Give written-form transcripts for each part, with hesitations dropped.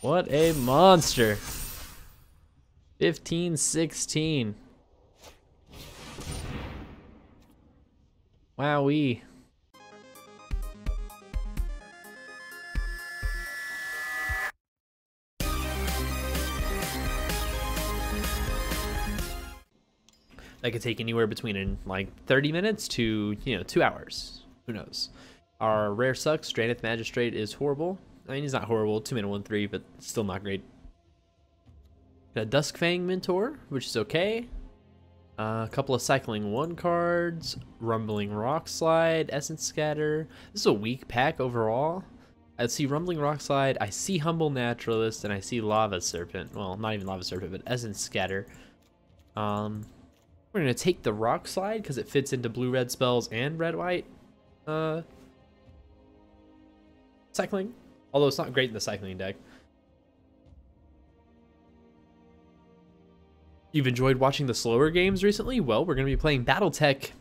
What a monster. 15-16. Wowee. That could take anywhere between like 30 minutes to, 2 hours. Who knows? Our rare sucks. Stranded Magistrate is horrible. I mean, he's not horrible. 2-mana 1/3, but still not great. Got a Duskfang Mentor, which is okay. A couple of Cycling 1 cards. Rumbling Rockslide, Essence Scatter. This is a weak pack overall. I see Rumbling Rockslide, I see Humble Naturalist, and I see Lava Serpent. Well, not even Lava Serpent, but Essence Scatter. We're going to take the Rock Slide because it fits into blue-red spells and red-white cycling. Although it's not great in the cycling deck. You've enjoyed watching the slower games recently? Well, we're going to be playing Battletech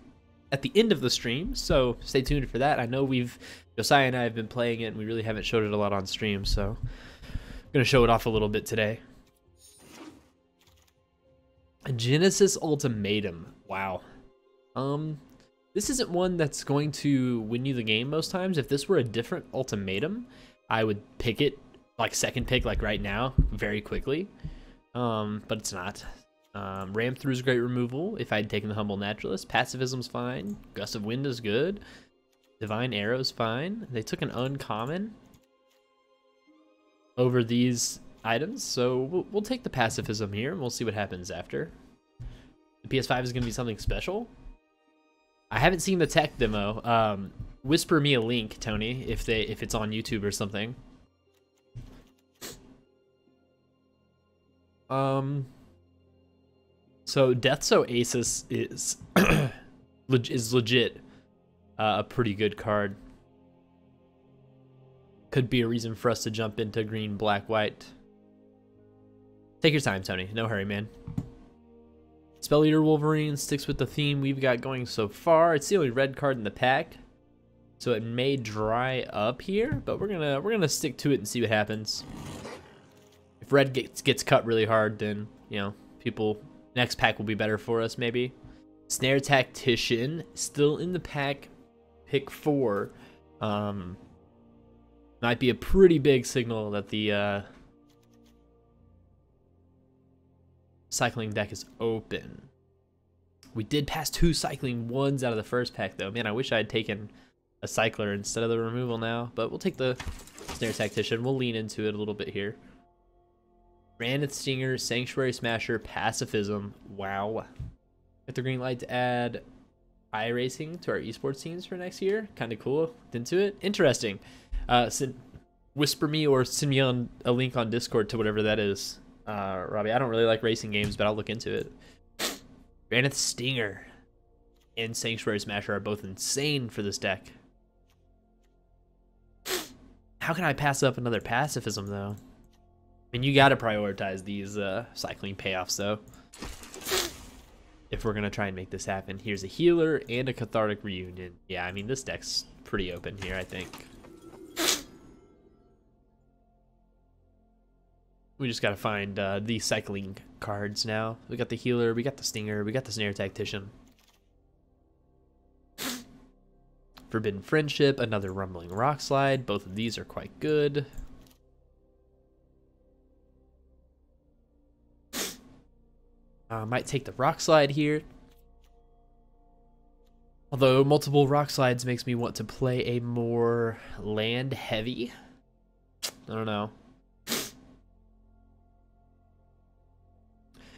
at the end of the stream, so stay tuned for that. I know Josiah and I have been playing it, and we really haven't showed it a lot on stream, so I'm going to show it off a little bit today. Genesis Ultimatum. Wow. This isn't one that's going to win you the game most times. If this were a different ultimatum, I would pick it like second pick, like right now, very quickly. But it's not. Ram Through is great removal if I'd taken the Humble Naturalist. Pacifism's fine. Gust of Wind is good. Divine Arrow's fine. They took an uncommon over these items, so we'll take the Pacifism here and we'll see what happens after. The PS5 is going to be something special. I haven't seen the tech demo. Whisper me a link, Tony, if it's on YouTube or something. So Death's Oasis is legit a pretty good card. Could be a reason for us to jump into green, black, white. Take your time, Tony. No hurry, man. Spell Eater Wolverine sticks with the theme we've got going so far. It's the only red card in the pack, so it may dry up here, but we're gonna stick to it and see what happens. If red gets cut really hard, then next pack will be better for us maybe. Snare Tactician still in the pack, pick 4. Might be a pretty big signal that the cycling deck is open. We did pass 2 cycling 1s out of the first pack though. Man, I wish I had taken a cycler instead of the removal now, but we'll take the Snare Tactician. We'll lean into it a little bit here. Granite Stinger, Sanctuary Smasher, Pacifism. Wow. Get the green light to add iRacing to our esports teams for next year. Kind of cool. Into it. Interesting. Whisper me or send me on a link on Discord to whatever that is. Robbie, I don't really like racing games, but I'll look into it. Granite Stinger and Sanctuary Smasher are both insane for this deck. How can I pass up another Pacifism, though? I mean, you got to prioritize these cycling payoffs, though, if we're going to try and make this happen. Here's a Healer and a Cathartic Reunion. Yeah, I mean, this deck's pretty open here, I think. We just got to find the cycling cards now. We got the Healer, we got the Stinger, we got the Snare Tactician. Forbidden Friendship, another Rumbling Rockslide. Both of these are quite good. Might take the Rockslide here. Although multiple Rockslides makes me want to play a more land heavy. I don't know.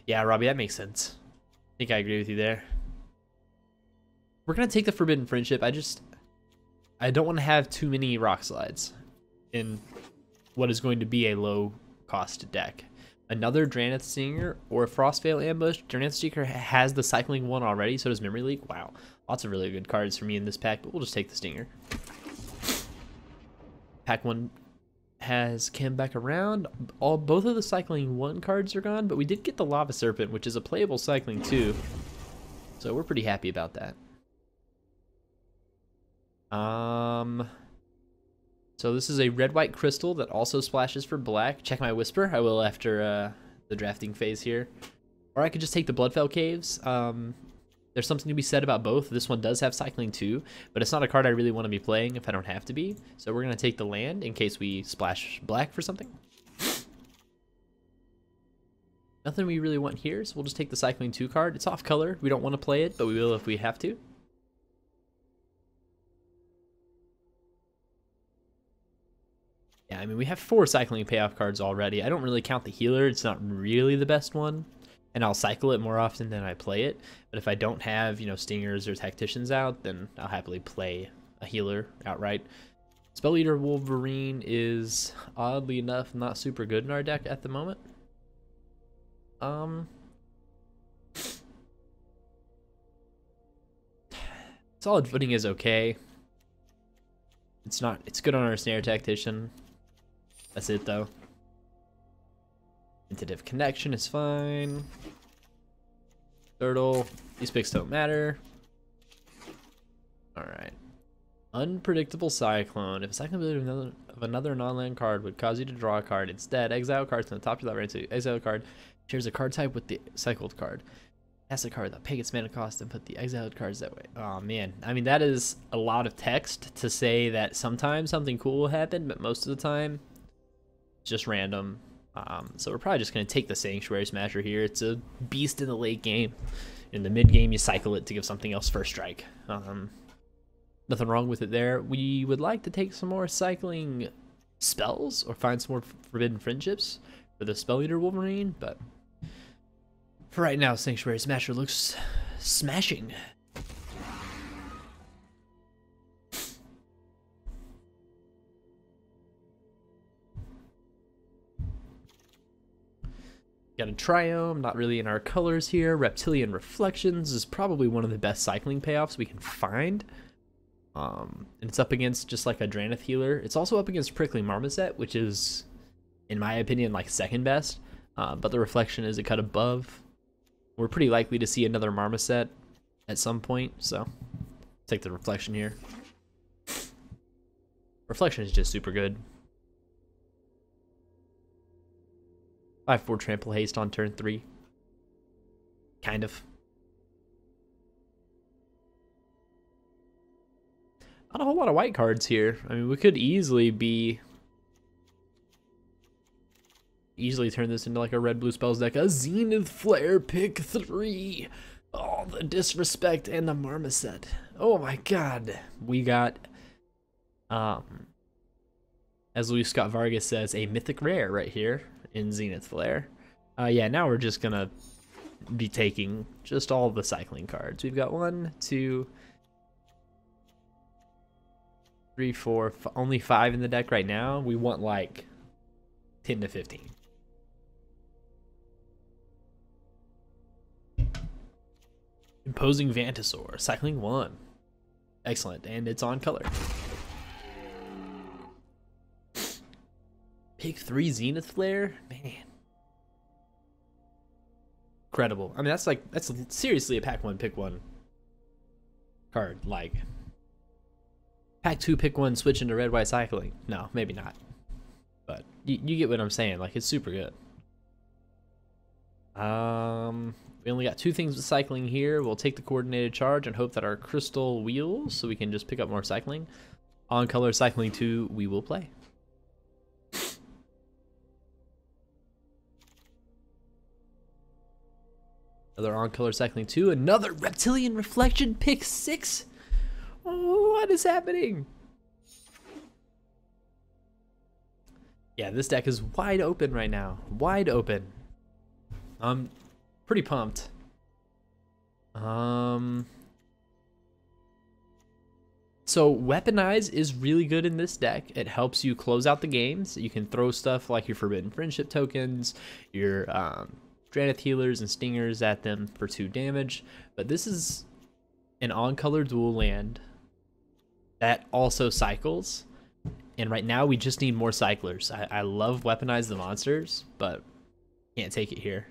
Yeah, Robbie, that makes sense. I think I agree with you there. We're going to take the Forbidden Friendship. I don't want to have too many Rockslides in what is going to be a low-cost deck. Another Draneth Stinger or a Frostveil Ambush. Draneth Stinger has the cycling 1 already, so does Memory Leak. Wow, lots of really good cards for me in this pack, but we'll just take the Stinger. Pack 1 has come back around. Both of the cycling 1 cards are gone, but we did get the Lava Serpent, which is a playable cycling 2. So we're pretty happy about that. So this is a red-white crystal that also splashes for black. Check my whisper. I will after the drafting phase here. Or I could just take the Bloodfell Caves. There's something to be said about both. This one does have cycling too, but it's not a card I really want to be playing if I don't have to be. So we're going to take the land in case we splash black for something. Nothing we really want here, so we'll just take the cycling 2 card. It's off color. We don't want to play it, but we will if we have to. Yeah, I mean, we have 4 cycling payoff cards already. I don't really count the healer. It's not really the best one. And I'll cycle it more often than I play it. But if I don't have, you know, stingers or tacticians out, then I'll happily play a healer outright. Spell Eater Wolverine is, oddly enough, not super good in our deck at the moment. Solid Footing is okay. It's good on our Snare Tactician. That's it though. Tentative Connection is fine. Turtle. These picks don't matter. Alright. Unpredictable Cyclone. If a cyclone ability of another non-land card would cause you to draw a card, instead, exile cards from the top to the right. So exile a card, shares a card type with the cycled card. Cast a card without paying its mana cost and put the exiled cards that way. Oh man. I mean, that is a lot of text to say that sometimes something cool will happen, but most of the time, it's just random. So we're probably just going to take the Sanctuary Smasher here. It's a beast in the late game. In the mid game, you cycle it to give something else first strike. Nothing wrong with it there. We would like to take some more cycling spells or find some more Forbidden Friendships for the Spell Eater Wolverine, but for right now, Sanctuary Smasher looks smashing. Got a Triome, not really in our colors here. Reptilian Reflections is probably one of the best cycling payoffs we can find. And it's up against just like a Dranith Healer. It's also up against Prickly Marmoset, which is, in my opinion, like second best. But the Reflection is a cut above. We're pretty likely to see another Marmoset at some point, so take the Reflection here. Reflection is just super good. 5/4 Trample Haste on turn 3. Kind of. Not a whole lot of white cards here. I mean, we could easily turn this into like a red-blue spells deck. A Zenith Flare pick 3. Oh, the disrespect and the Marmoset. Oh my god. We got, as Luis Scott Vargas says, a mythic rare right here in Zenith Flare. Yeah, now we're just gonna be taking just all the cycling cards. We've got 1, 2, 3, 4, only 5 in the deck right now. We want like 10 to 15. Imposing Vantasaur, cycling 1. Excellent, and it's on color. Pick 3 Zenith Flare? Man. Incredible. I mean, that's seriously a pack 1, pick 1 card. Like, pack 2, pick 1, switch into red-white cycling. No, maybe not. But you get what I'm saying. Like, it's super good. We only got 2 things with cycling here. We'll take the Coordinated Charge and hope that our crystal wheels so we can just pick up more cycling. On color cycling 2, we will play. Another on color cycling 2. Another Reptilian Reflection pick 6. Oh, what is happening? Yeah, this deck is wide open right now. Wide open. I'm pretty pumped. So Weaponize is really good in this deck. It helps you close out the games. You can throw stuff like your Forbidden Friendship tokens, your Dranith Healers and Stingers at them for 2 damage. But this is an on-color dual land that also cycles. And right now we just need more cyclers. I love Weaponize the monsters, but can't take it here.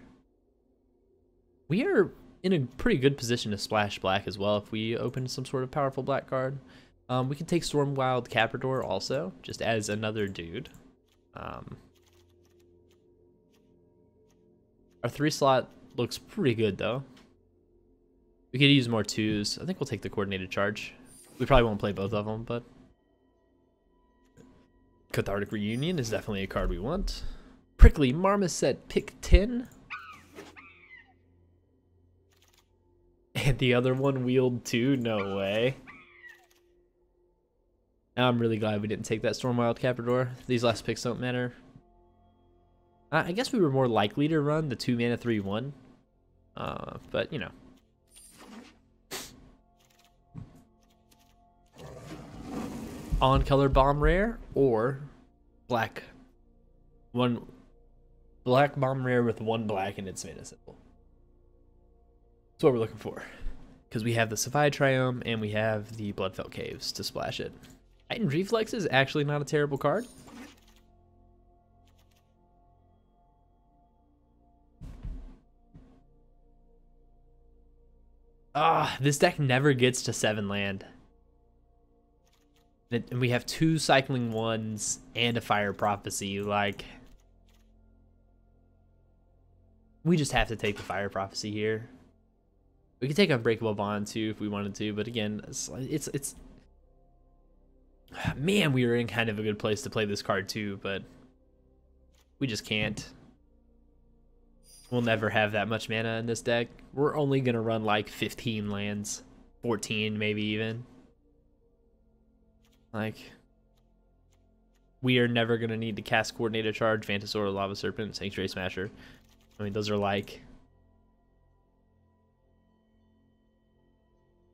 We are in a pretty good position to splash black as well if we open some sort of powerful black card. We can take Stormwild Caprador also, just as another dude. Our 3 slot looks pretty good though. We could use more 2s. I think we'll take the Coordinated Charge. We probably won't play both of them, but Cathartic Reunion is definitely a card we want. Prickly Marmoset, pick 10. And the other one wield 2? No way. I'm really glad we didn't take that Stormwild Caprador. These last picks don't matter. I guess we were more likely to run the 2 mana 3/1. But you know. On color bomb rare or black. One black bomb rare with 1 black in its mana symbol. That's what we're looking for. Because we have the Savai Triome and we have the Bloodfelt Caves to splash it. Heightened Reflex is actually not a terrible card. This deck never gets to 7 land. And we have 2 cycling 1s and a Fire Prophecy. Like, we just have to take the Fire Prophecy here. We could take Unbreakable Bond too if we wanted to, but again, it's man, we were in kind of a good place to play this card too, but we just can't. We'll never have that much mana in this deck. We're only gonna run like 15 lands, 14 maybe even. Like, we are never gonna need to cast Coordinated Charge, Vantasaur, Lava Serpent, Sanctuary Smasher. I mean, those are like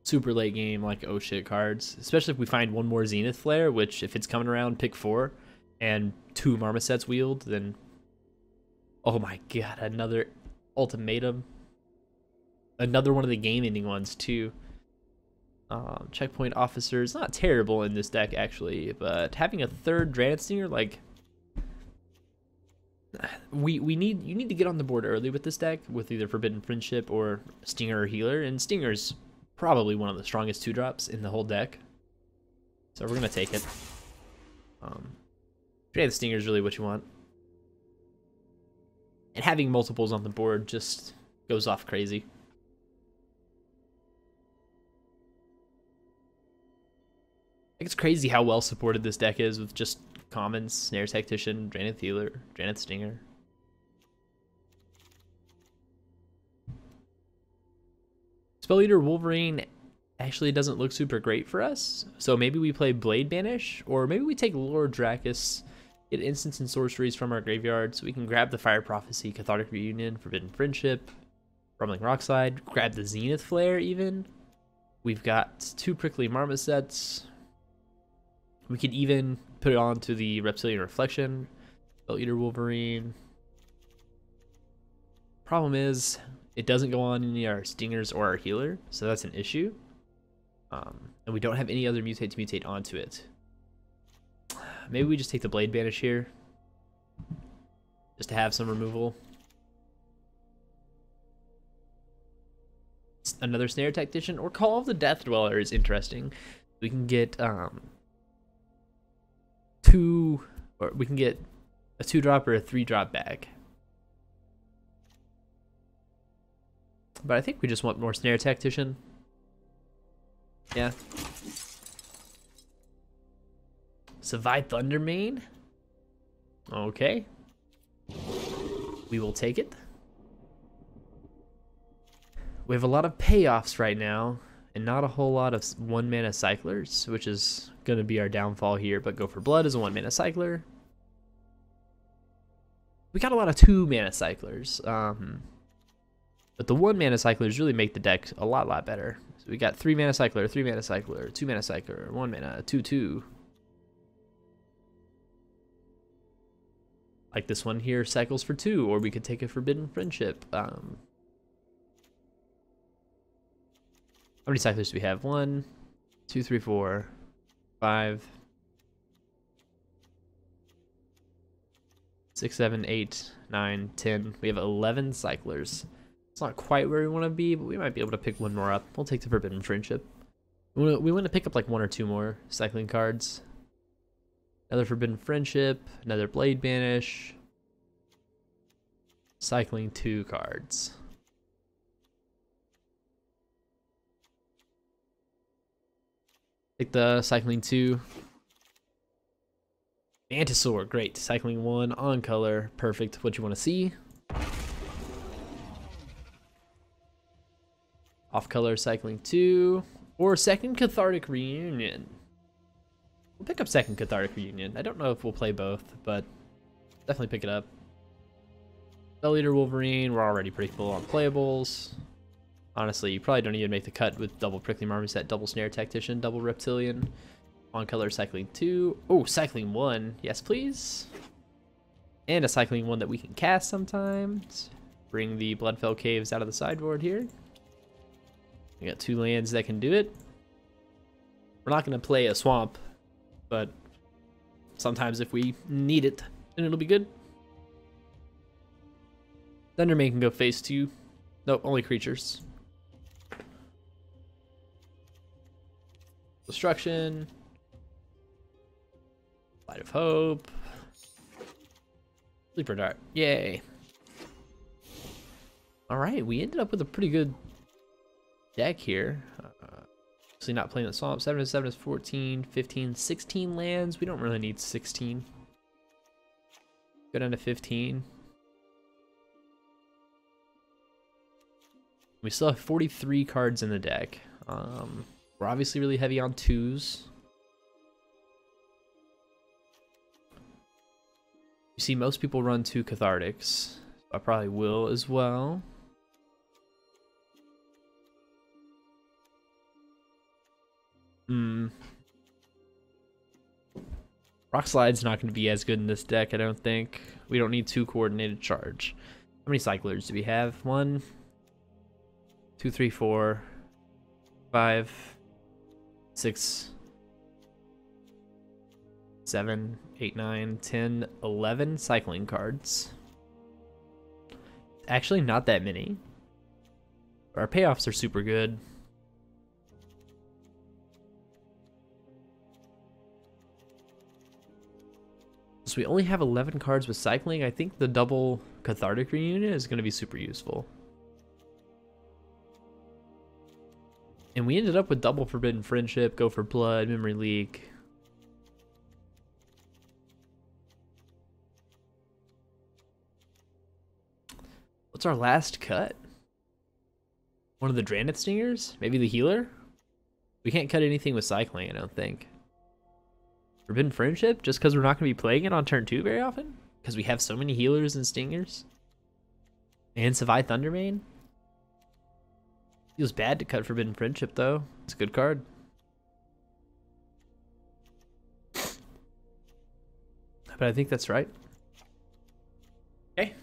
super late game, like, oh shit cards. Especially if we find one more Zenith Flare, which if it's coming around pick 4 and 2 Marmosets wield, then oh my god, another Ultimatum. Another one of the game-ending ones too. Checkpoint Officer is not terrible in this deck actually, but having a 3rd Dranith Stinger, like, you need to get on the board early with this deck with either Forbidden Friendship or Stinger or Healer, and Stinger's probably one of the strongest 2-drops in the whole deck, so we're gonna take it. Dranith Stinger is really what you want, and having multiples on the board just goes off crazy. It's crazy how well supported this deck is with just commons, Snare Tactician, Dranith Healer, Dranith Stinger. Spell Eater Wolverine actually doesn't look super great for us, so maybe we play Blade Banish, or maybe we take Lord Dracus, get instants and sorceries from our graveyard, so we can grab the Fire Prophecy, Cathartic Reunion, Forbidden Friendship, Rumbling Rockslide, grab the Zenith Flare even. We've got 2 Prickly Marmosets. We could even put it on to the Reptilian Reflection, Spell Eater Wolverine. Problem is, it doesn't go on any of our Stingers or our Healer, so that's an issue. And we don't have any other Mutate to mutate onto it. Maybe we just take the Blade Banish here, just to have some removal. Another Snare Tactician or Call of the Death Dweller is interesting. We can get we can get a 2-drop or a 3-drop back. But I think we just want more Snare Tactician. Yeah. Savai Thundermane. Okay. We will take it. We have a lot of payoffs right now, and not a whole lot of 1-mana cyclers, which is going to be our downfall here, but Go for Blood is a 1-mana cycler. We got a lot of 2-mana cyclers, but the 1-mana cyclers really make the deck a lot better. So we got 3-mana cycler, 3-mana cycler, 2-mana cycler, 1-mana, 2/2. Like this one here cycles for 2, or we could take a Forbidden Friendship. How many cyclers do we have? 1, 2, 3, 4, 5, 6, 7, 8, 9, 10. We have 11 cyclers. It's not quite where we want to be, but we might be able to pick one more up. We'll take the Forbidden Friendship. We want to pick up like 1 or 2 more cycling cards. Another Forbidden Friendship, another Blade Banish. Cycling 2 cards. Take the cycling 2. Mantisaur, great. Cycling 1 on color, perfect. What you want to see. Off color, cycling 2. Or second Cathartic Reunion. We'll pick up second Cathartic Reunion. I don't know if we'll play both, but definitely pick it up. Spell Eater Wolverine, we're already pretty full on playables. Honestly, you probably don't even make the cut with double Prickly Marmoset, double Snare Tactician, double Reptilian. On color, cycling 2. Oh, cycling 1. Yes, please. And a cycling 1 that we can cast sometimes. Bring the Bloodfell Caves out of the sideboard here. We got 2 lands that can do it. We're not going to play a swamp, but sometimes if we need it, then it'll be good. Thundermane can go phase 2. Nope, only creatures. Destruction. Light of Hope. Sleeper Dart. Yay. Alright, we ended up with a pretty good deck here. Obviously not playing the swamp. 7 to 7 is 14, 15, 16 lands. We don't really need 16. Go down to 15. We still have 43 cards in the deck. We're obviously really heavy on 2s. You see most people run 2 Cathartics. I probably will as well. Rock Slide's not going to be as good in this deck, I don't think. We don't need 2 coordinated charge. How many cyclers do we have? 1, 2, 3, 4, 5, 6, 7, 8, 9, 10, 11 cycling cards. Actually, not that many. Our payoffs are super good. So we only have 11 cards with cycling. I think the double Cathartic Reunion is going to be super useful. And we ended up with double Forbidden Friendship, Go for Blood, Memory Leak. What's our last cut? One of the Dranith Stingers? Maybe the Healer? We can't cut anything with cycling, I don't think. Forbidden Friendship? Just because we're not going to be playing it on turn 2 very often? Because we have so many healers and stingers? And Savai Thundermane? Feels bad to cut Forbidden Friendship, though. It's a good card. But I think that's right. Okay.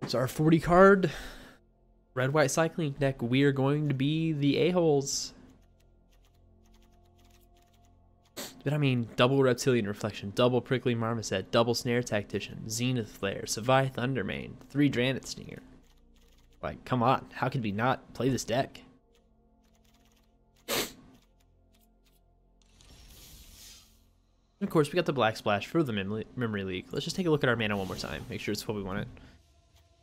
It's our 40 card red-white cycling deck. We are going to be the a-holes. But I mean, double Reptilian Reflection, double Prickly Marmoset, double Snare Tactician, Zenith Flare, Savai Thundermane, 3 Dranith Stinger. Like, come on, how could we not play this deck? And of course, we got the Black Splash for the Memory Leak. Let's just take a look at our mana one more time, make sure it's what we wanted.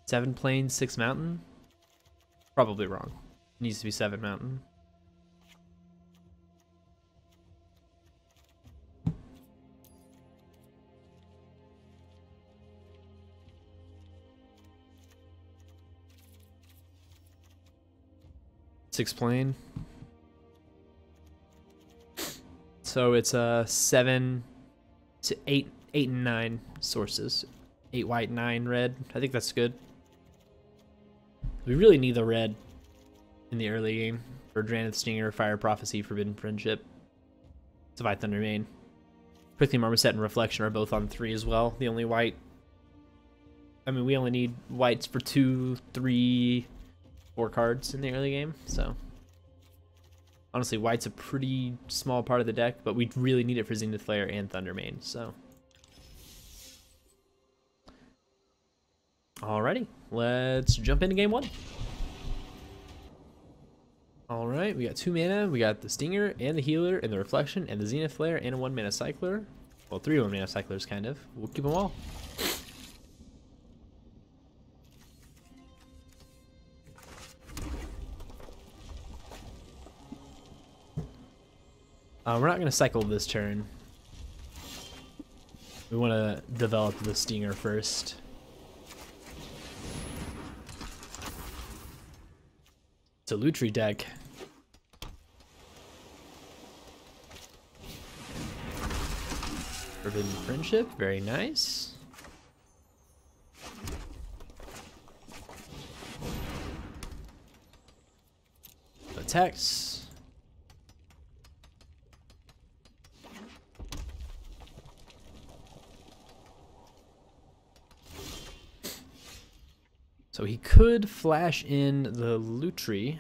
7 Plains, 6 Mountain? Probably wrong. It needs to be 7 Mountain. Six plain. So it's 7 to 8 and 9 sources. 8 white, 9 red. I think that's good. We really need the red in the early game for Dranith Stinger, Fire Prophecy, Forbidden Friendship, Savai Thundermane. Prickly Marmoset and Reflection are both on 3 as well. The only white. I mean, we only need whites for 2, 3, 4 cards in the early game, so honestly white's a pretty small part of the deck, but we really need it for Zenith Flare and Thundermane, so alrighty, let's jump into game 1. Alright, we got 2 mana. We got the Stinger and the Healer and the Reflection and the Zenith Flare and a 1 mana Cycler. Well, 3 1 mana Cyclers, kind of. We'll keep them all. We're not going to cycle this turn. We want to develop the Stinger first. It's a Lutri deck. Forbidden Friendship, very nice. Attacks. So he could flash in the Lutri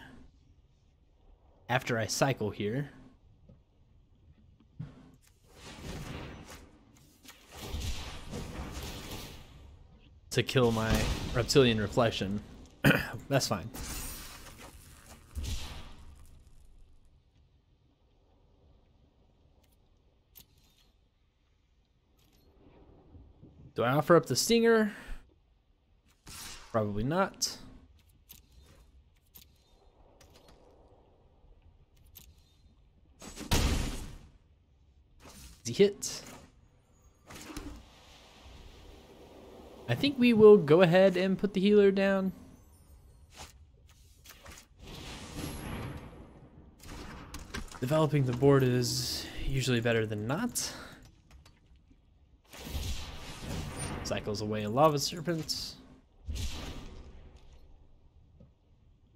after I cycle here. To kill my Reptilian Reflection. That's fine. Do I offer up the Stinger? Probably not. Easy hit. I think we will go ahead and put the Healer down. Developing the board is usually better than not. Cycles away a Lava Serpent.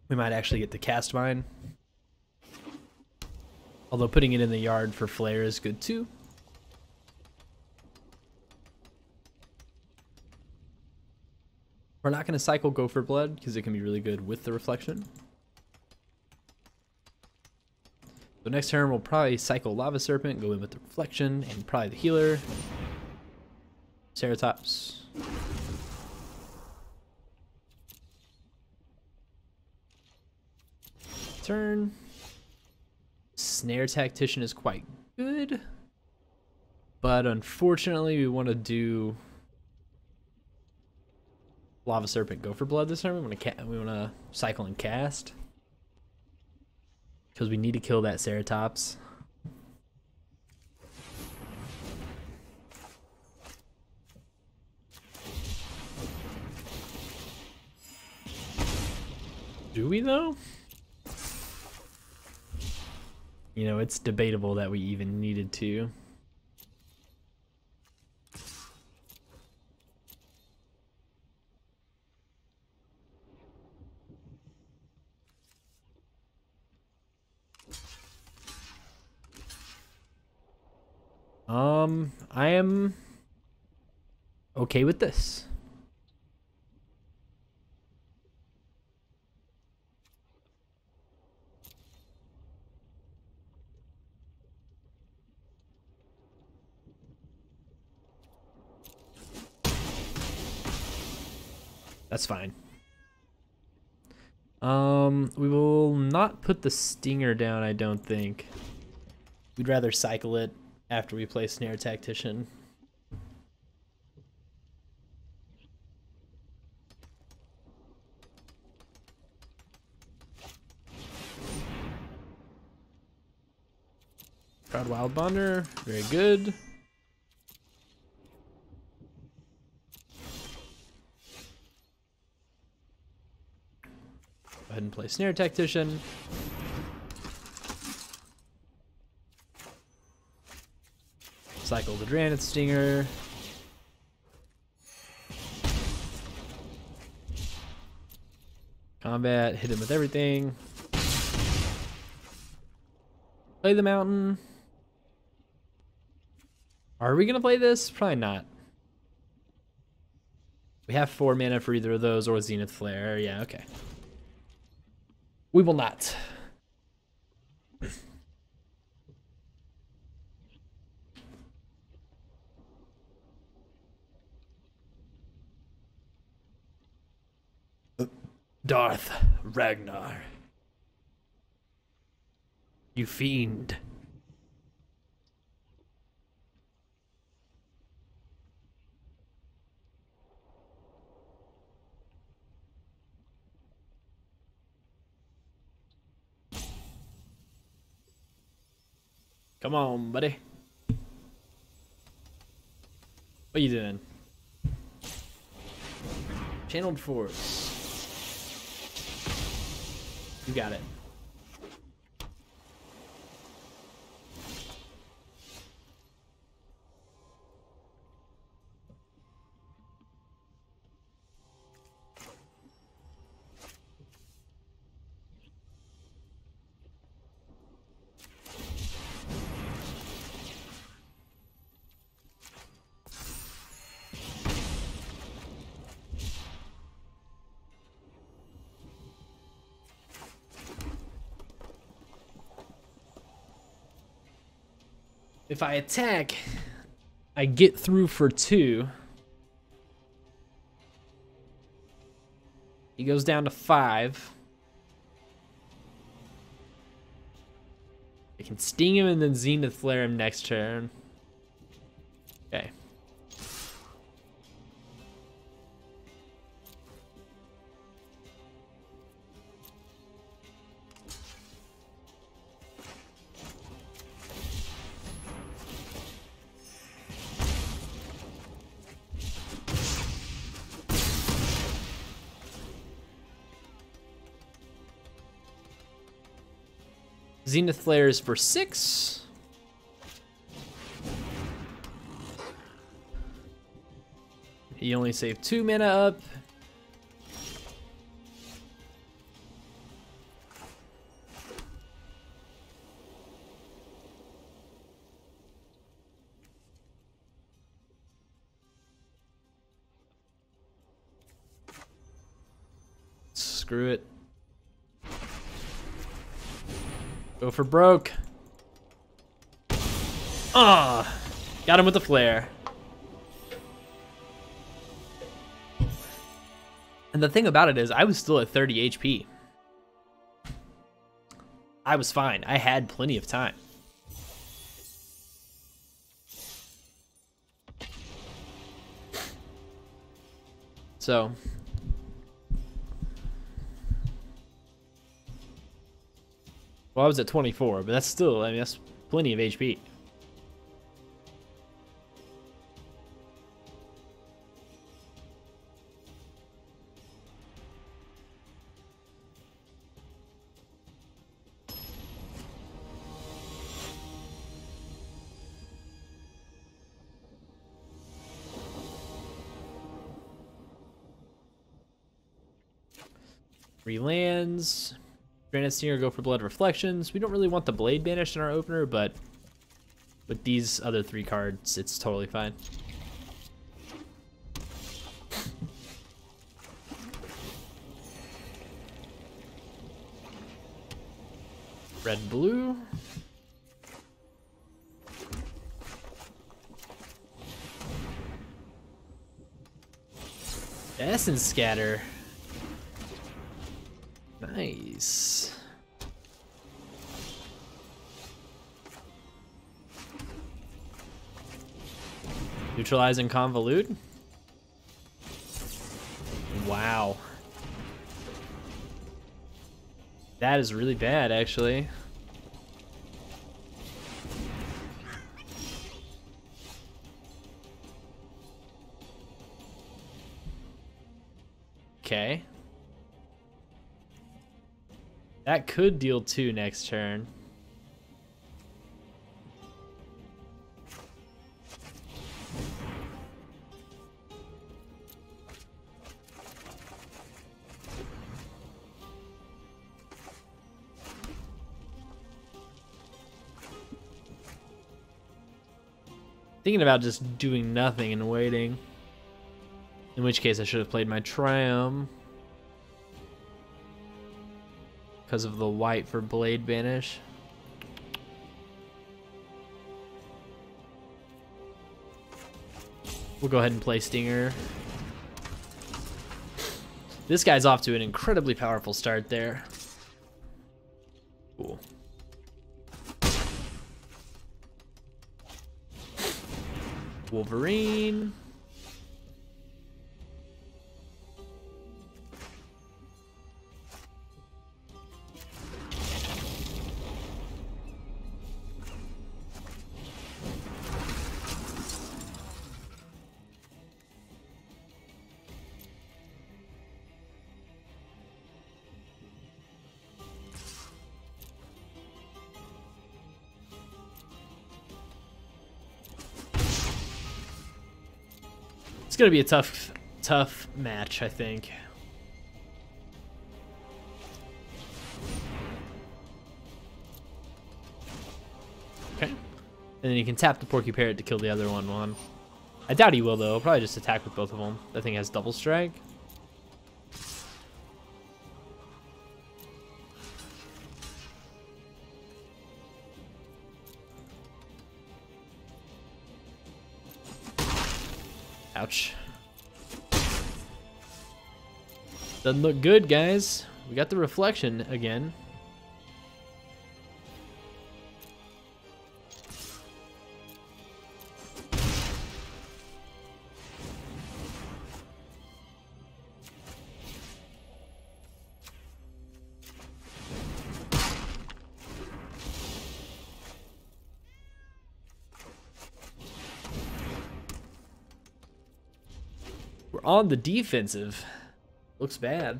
We might actually get the Cast Mine. Although putting it in the yard for Flare is good too. We're not going to cycle Gopher Blood because it can be really good with the Reflection. So next turn we'll probably cycle Lava Serpent, go in with the Reflection, and probably the Healer. Ceratops. Turn. Snare Tactician is quite good, but unfortunately we want to do Lava Serpent Gopher Blood this turn. We want to cycle and cast because we need to kill that Ceratops. Do we though? You know, it's debatable that we even needed to. I am okay with this. That's fine. We will not put the Stinger down, I don't think. We'd rather cycle it after we play Snare Tactician. Proud Wild Bonder, very good. Go ahead and play Snare Tactician. Cycle the Dranith Stinger. Combat, hit him with everything. Play the Mountain. Are we gonna play this? Probably not. We have 4 mana for either of those or Zenith Flare. Yeah, okay. We will not. Darth Ragnar. You fiend. Come on, buddy. What are you doing? Channeled force. You got it. If I attack, I get through for 2. He goes down to 5. I can sting him and then Zenith Flare him next turn. Okay. Zenith Flare is for 6. He only saved 2 mana up. Screw it. Go for broke. Ah, got him with the flare. And the thing about it is I was still at 30 HP. I was fine. I had plenty of time. So well, I was at 24, but that's still, I mean, that's plenty of HP. Three lands. Granite Stinger, go for Blood Reflections. We don't really want the Blade banished in our opener, but with these other 3 cards, it's totally fine. Red, blue. Essence Scatter. Nice. Neutralizing Convolute. Wow. That is really bad, actually. Okay. That could deal 2 next turn. Thinking about just doing nothing and waiting. In which case I should have played my Triumph. Because of the white for Blade Banish. We'll go ahead and play Stinger. This guy's off to an incredibly powerful start there. Cool. Wolverine. It's gonna be a tough match, I think. Okay. And then you can tap the Porky Parrot to kill the other one. I doubt he will, though. He'll probably just attack with both of them. That thing has double strike. Ouch. Doesn't look good, guys. We got the reflection again. We're on the defensive. Looks bad.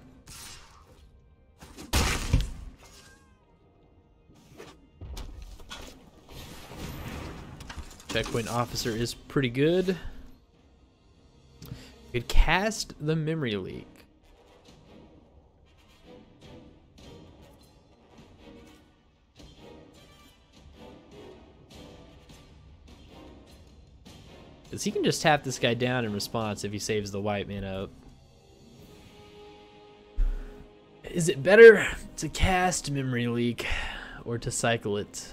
Checkpoint officer is pretty good. Could cast the memory leak. Because he can just tap this guy down in response if he saves the white man up. Is it better to cast memory leak or to cycle it?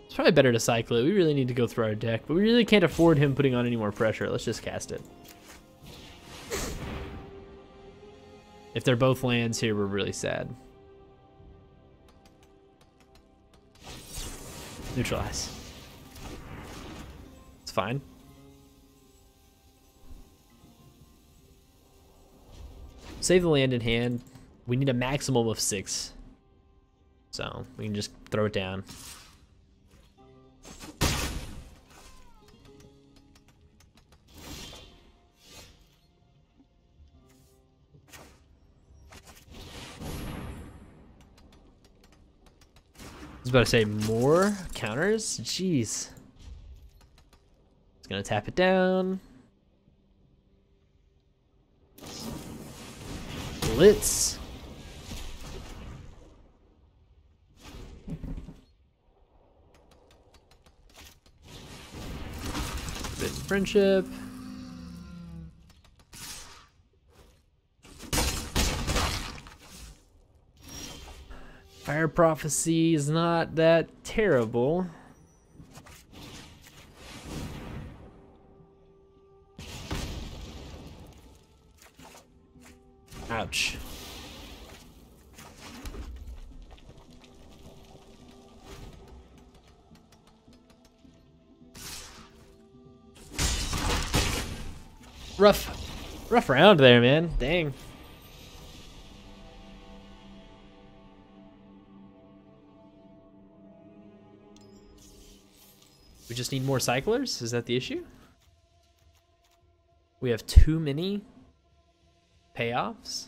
It's probably better to cycle it. We really need to go through our deck, but we really can't afford him putting on any more pressure. Let's just cast it. If they're both lands here, we're really sad. Neutralize. It's fine. Save the land in hand. We need a maximum of 6. So we can just throw it down. I was about to say more counters. Jeez. It's gonna tap it down. Blitz. Bit of friendship. Fire Prophecy is not that terrible. Ouch. Rough round there, man. Dang. We just need more cyclers? Is that the issue? We have too many payoffs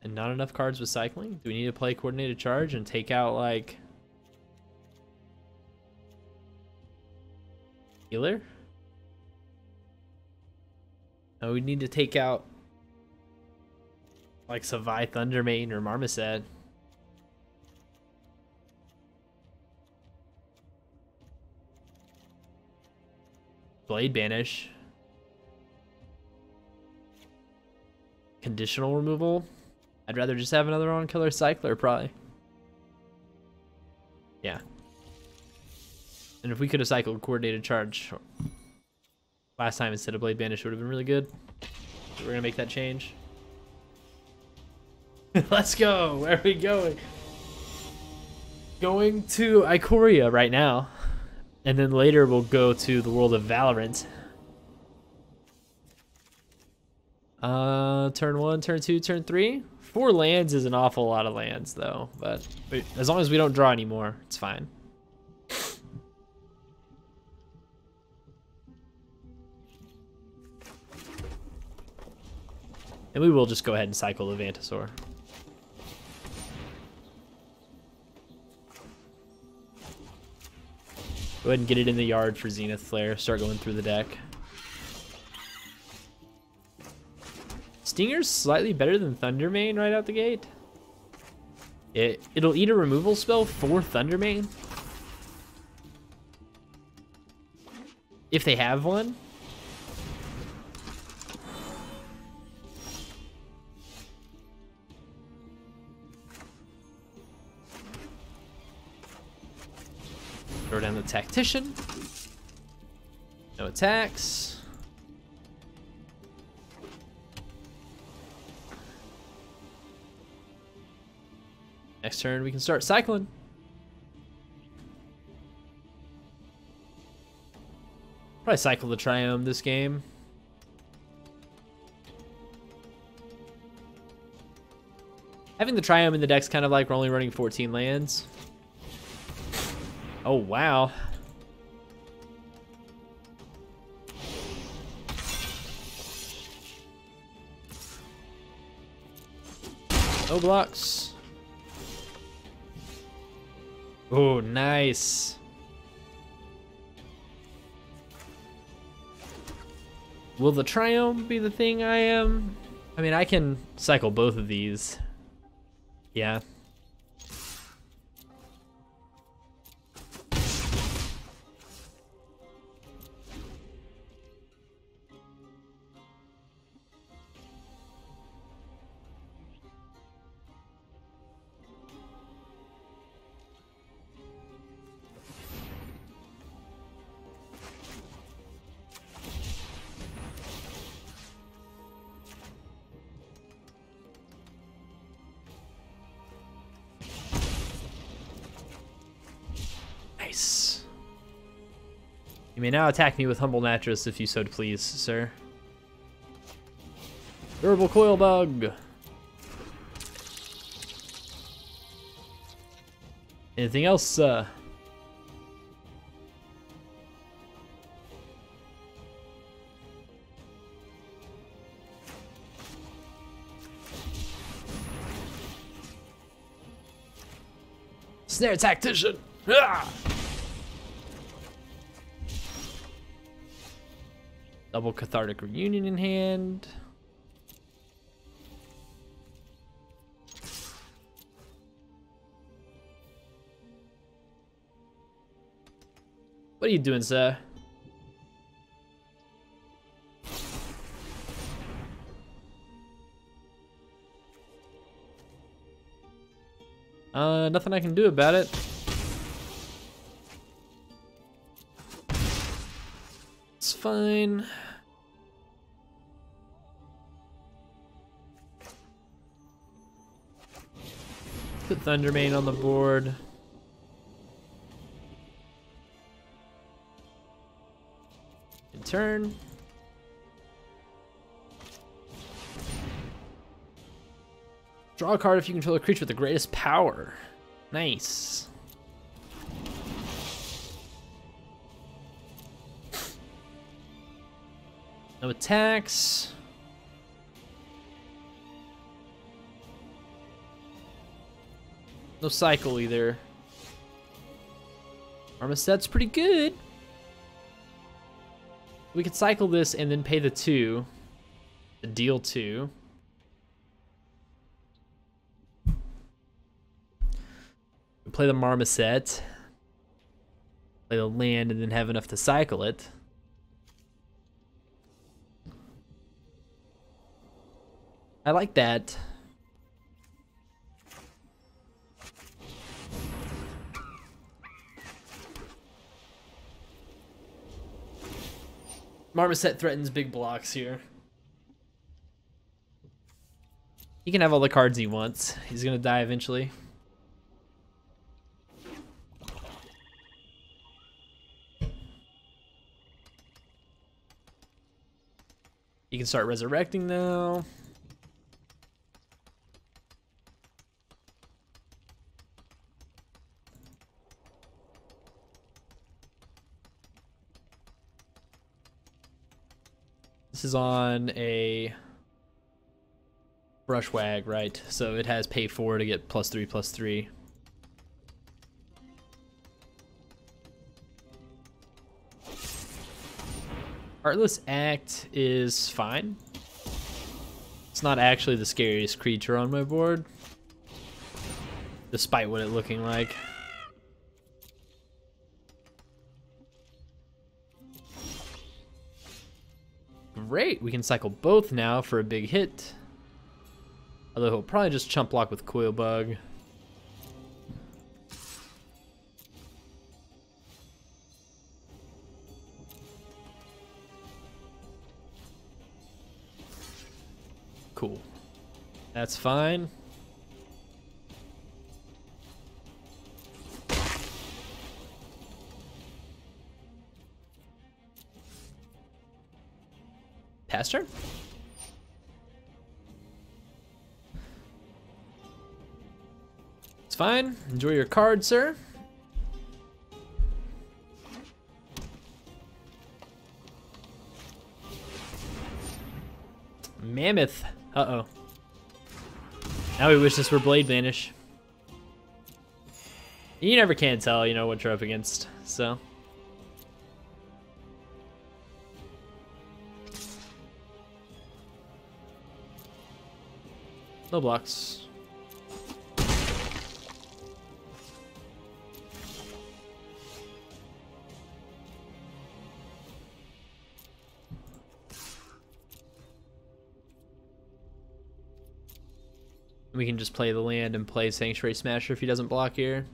and not enough cards with cycling? Do we need to play coordinated charge and take out like healer? No, we need to take out like Savai Thundermane or Marmoset. Blade Banish. Conditional removal. I'd rather just have another on-color cycler, probably. Yeah. And if we could have cycled coordinated charge last time instead of Blade Banish, would have been really good. So we're gonna make that change. Let's go. Where are we going? going to IKORIA right now. And then later we'll go to the world of Valorant. Turn 1, turn 2, turn 3. 4 lands is an awful lot of lands though, but as long as we don't draw anymore, it's fine. And we will just go ahead and cycle the Vantasaur. Go ahead and get it in the yard for Zenith Flare. Start going through the deck. Stinger's slightly better than Thundermane right out the gate. It'll eat a removal spell for Thundermane. If they have one. Throw down the Tactician. No attacks. Next turn we can start cycling. Probably cycle the Triome this game. Having the Triome in the deck's kind of like we're only running 14 lands. Oh, wow. No blocks. Oh, nice. Will the Triome be the thing I am? I mean, I can cycle both of these. Yeah. Nice. You may now attack me with Humble Naturus if you so please, sir. Durable Coil Bug. Anything else, Snare Tactician. Ah! Double Cathartic Reunion in hand. What are you doing, sir? Nothing I can do about it. It's fine. Put Thundermane on the board. In turn. Draw a card if you control a creature with the greatest power. Nice. No attacks. No cycle either. Armistead's pretty good. We could cycle this and then pay the 2. Deal 2. Play the Marmoset. Play the land and then have enough to cycle it. I like that. Marmoset threatens big blocks here. He can have all the cards he wants. He's gonna die eventually. You can start resurrecting now. This is on a brush wag, right? So it has pay 4 to get +3/+3. Heartless Act is fine. It's not actually the scariest creature on my board, despite what it looking like. Great, we can cycle both now for a big hit. Although he'll probably just chump block with Coil Bug. Cool. That's fine. Pass turn? It's fine. Enjoy your card, sir. Mammoth. Uh-oh. Now we wish this were Blade Vanish. You never can tell, you know, what you're up against, so. No blocks. We can just play the land and play Sanctuary Smasher if he doesn't block here.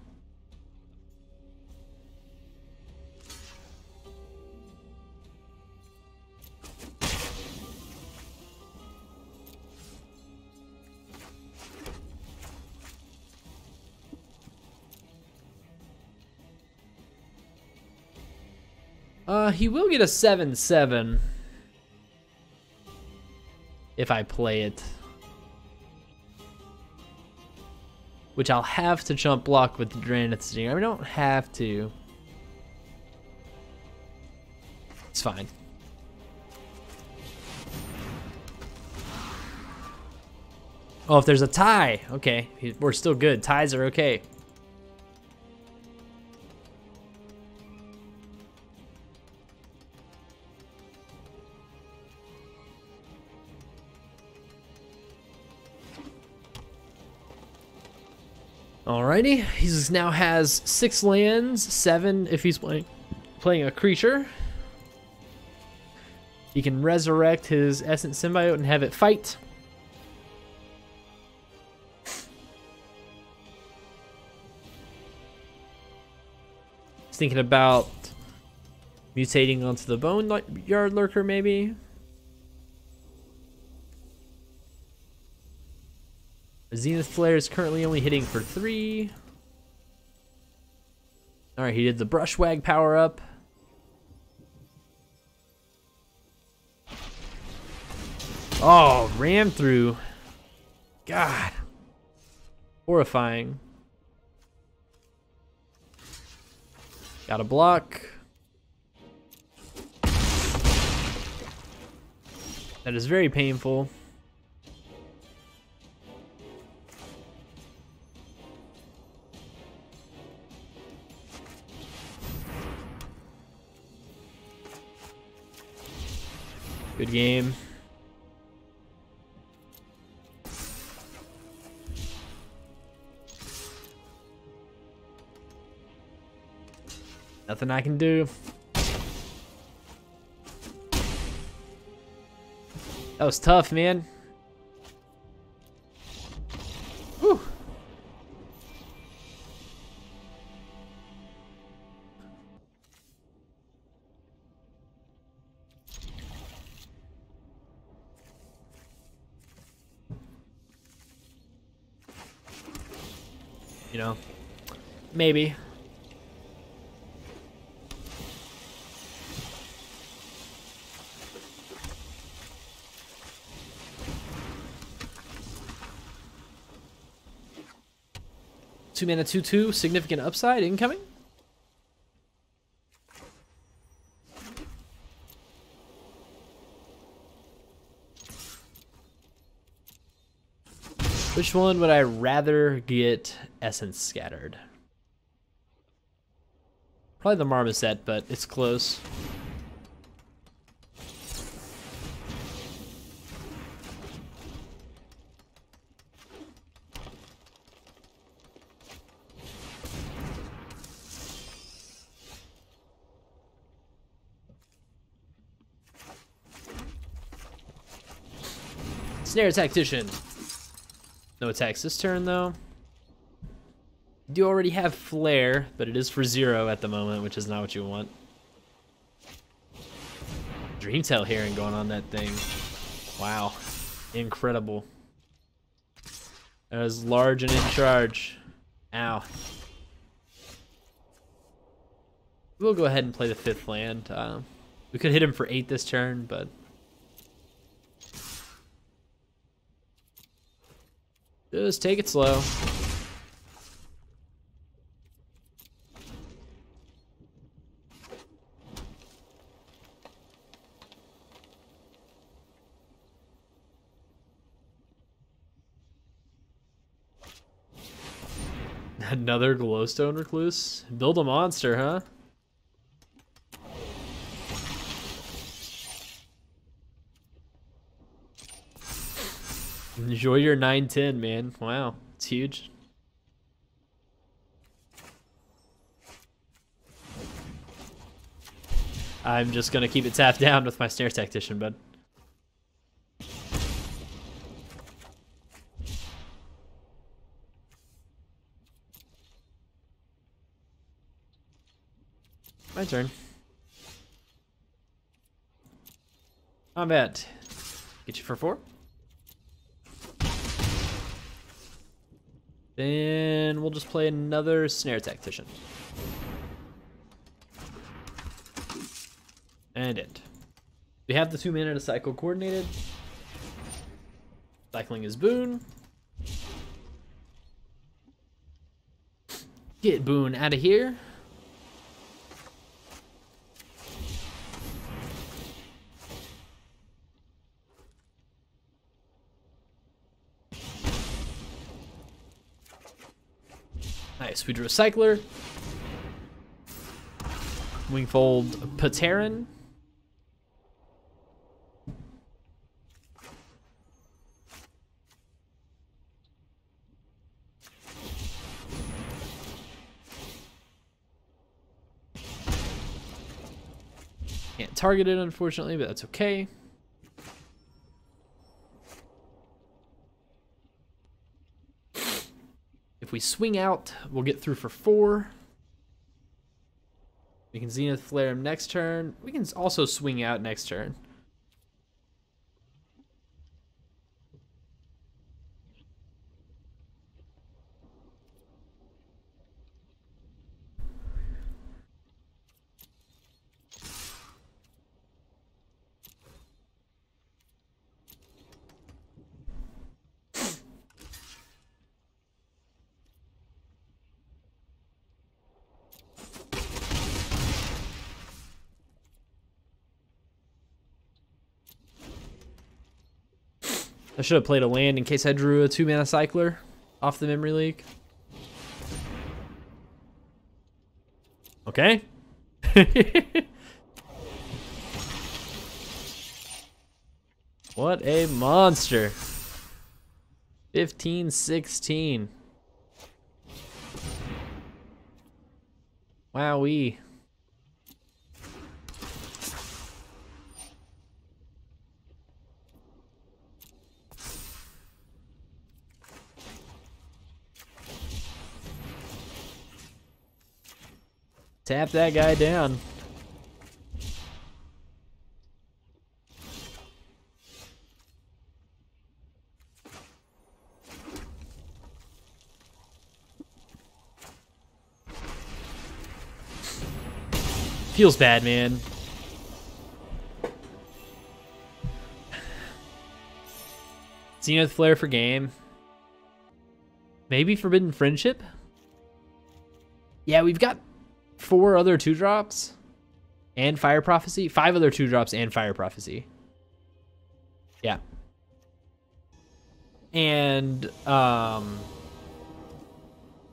He will get a 7/7 if I play it. Which I'll have to jump block with the Granite Stinger. I don't have to. It's fine. Oh, if there's a tie. Okay, we're still good. Ties are okay. Alrighty, he now has 6 lands, 7 if he's playing a creature. He can resurrect his Essence Symbiote and have it fight. He's thinking about mutating onto the Boneyard Lurker, maybe. Zenith Flare is currently only hitting for 3. Alright, he did the Brushwag power up. Oh, ram through. God. Horrifying. Got a block. That is very painful. Good game. Nothing I can do. That was tough, man. Whew. You know, maybe. 2 mana 2/2, significant upside incoming. Which one would I rather get essence scattered? Probably the Marmoset, but it's close. Snare Tactician. No attacks this turn, though. You do already have Flare, but it is for 0 at the moment, which is not what you want. Dreamtail Hearing going on that thing. Wow. Incredible. That was large and in charge. Ow. We'll go ahead and play the 5th land. We could hit him for 8 this turn, but... just take it slow. Another Glowstone Recluse? Build a monster, huh? Enjoy your 9/10, man. Wow, it's huge. I'm just gonna keep it tapped down with my Snare Tactician, bud. My turn. Combat. Get you for 4. Then we'll just play another Snare Tactician. And end. We have the 2 mana to cycle coordinated. Cycling is Boon. Get Boon out of here. Nice, we drew a Cycler. Wingfold Pateran. Can't target it, unfortunately, but that's okay. If we swing out, we'll get through for 4. We can Zenith Flare him next turn. We can also swing out next turn. I should have played a land in case I drew a 2 mana Cycler off the memory leak. Okay. What a monster. 15-16. Wowee. Tap that guy down. Feels bad, man. Zenith Flare for game. Maybe Forbidden Friendship? Yeah, we've got 4 other 2-drops and Fire Prophecy. 5 other 2-drops and Fire Prophecy. Yeah. And a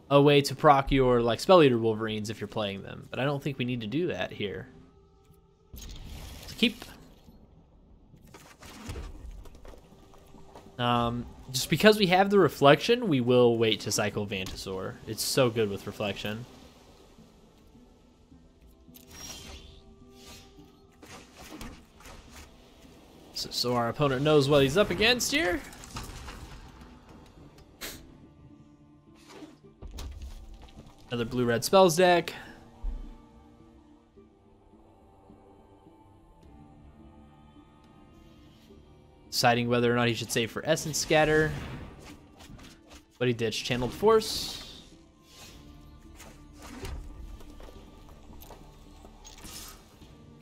way to proc your like Spell Eater Wolverines if you're playing them. But I don't think we need to do that here. So keep. Just because we have the reflection, we will wait to cycle Vantasaur. It's so good with reflection. So our opponent knows what he's up against here. Another blue-red spells deck. Deciding whether or not he should save for Essence Scatter. But he ditched Channeled Force.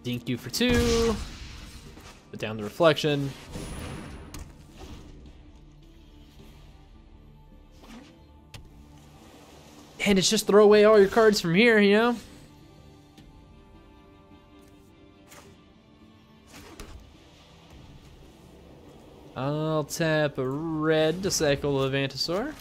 Dink you for 2. Put down the reflection. And it's just throw away all your cards from here, you know? I'll tap a red to cycle the Vantasaur.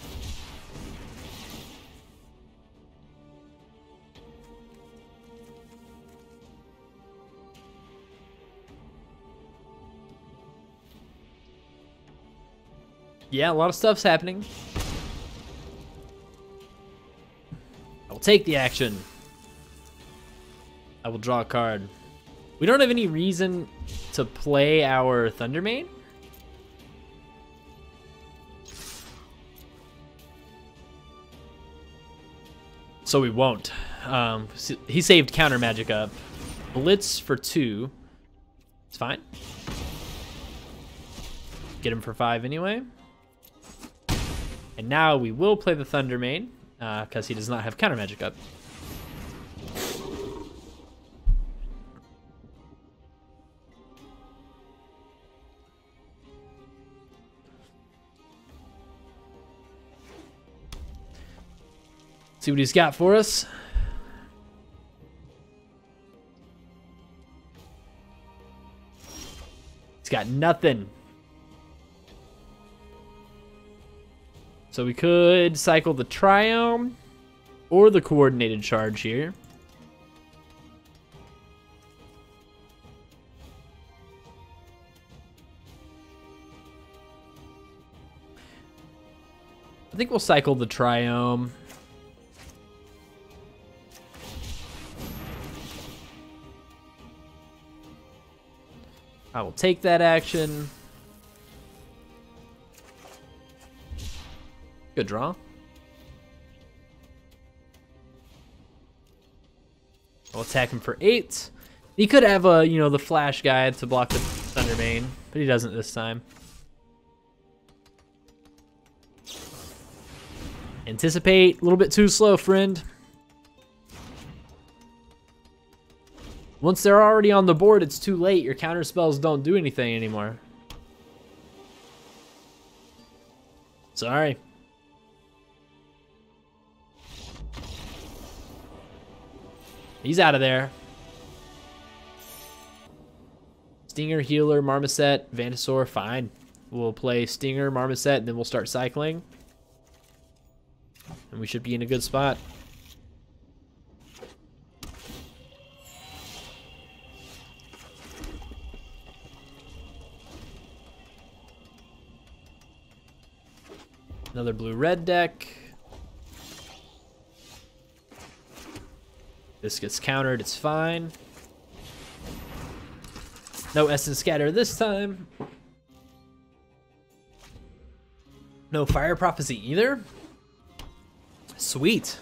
Yeah, a lot of stuff's happening. I will take the action. I will draw a card. We don't have any reason to play our Thundermane. So we won't. He saved counter magic up. Blitz for 2. It's fine. Get him for 5 anyway. And now we will play the Thundermane, because he does not have counter magic up. See what he's got for us. He's got nothing. So we could cycle the Triome or the Coordinated Charge here. I think we'll cycle the Triome. I will take that action. Good draw. I'll attack him for 8. He could have a, you know, the flash guy to block the Thundermane, but he doesn't this time. Anticipate, a little bit too slow, friend. Once they're already on the board, it's too late. Your counter spells don't do anything anymore. Sorry. He's out of there. Stinger, Healer, Marmoset, Vantasaur, fine. We'll play Stinger, Marmoset, and then we'll start cycling. And we should be in a good spot. Another blue-red deck. This gets countered, it's fine. No Essence Scatter this time. No Fire Prophecy either. Sweet.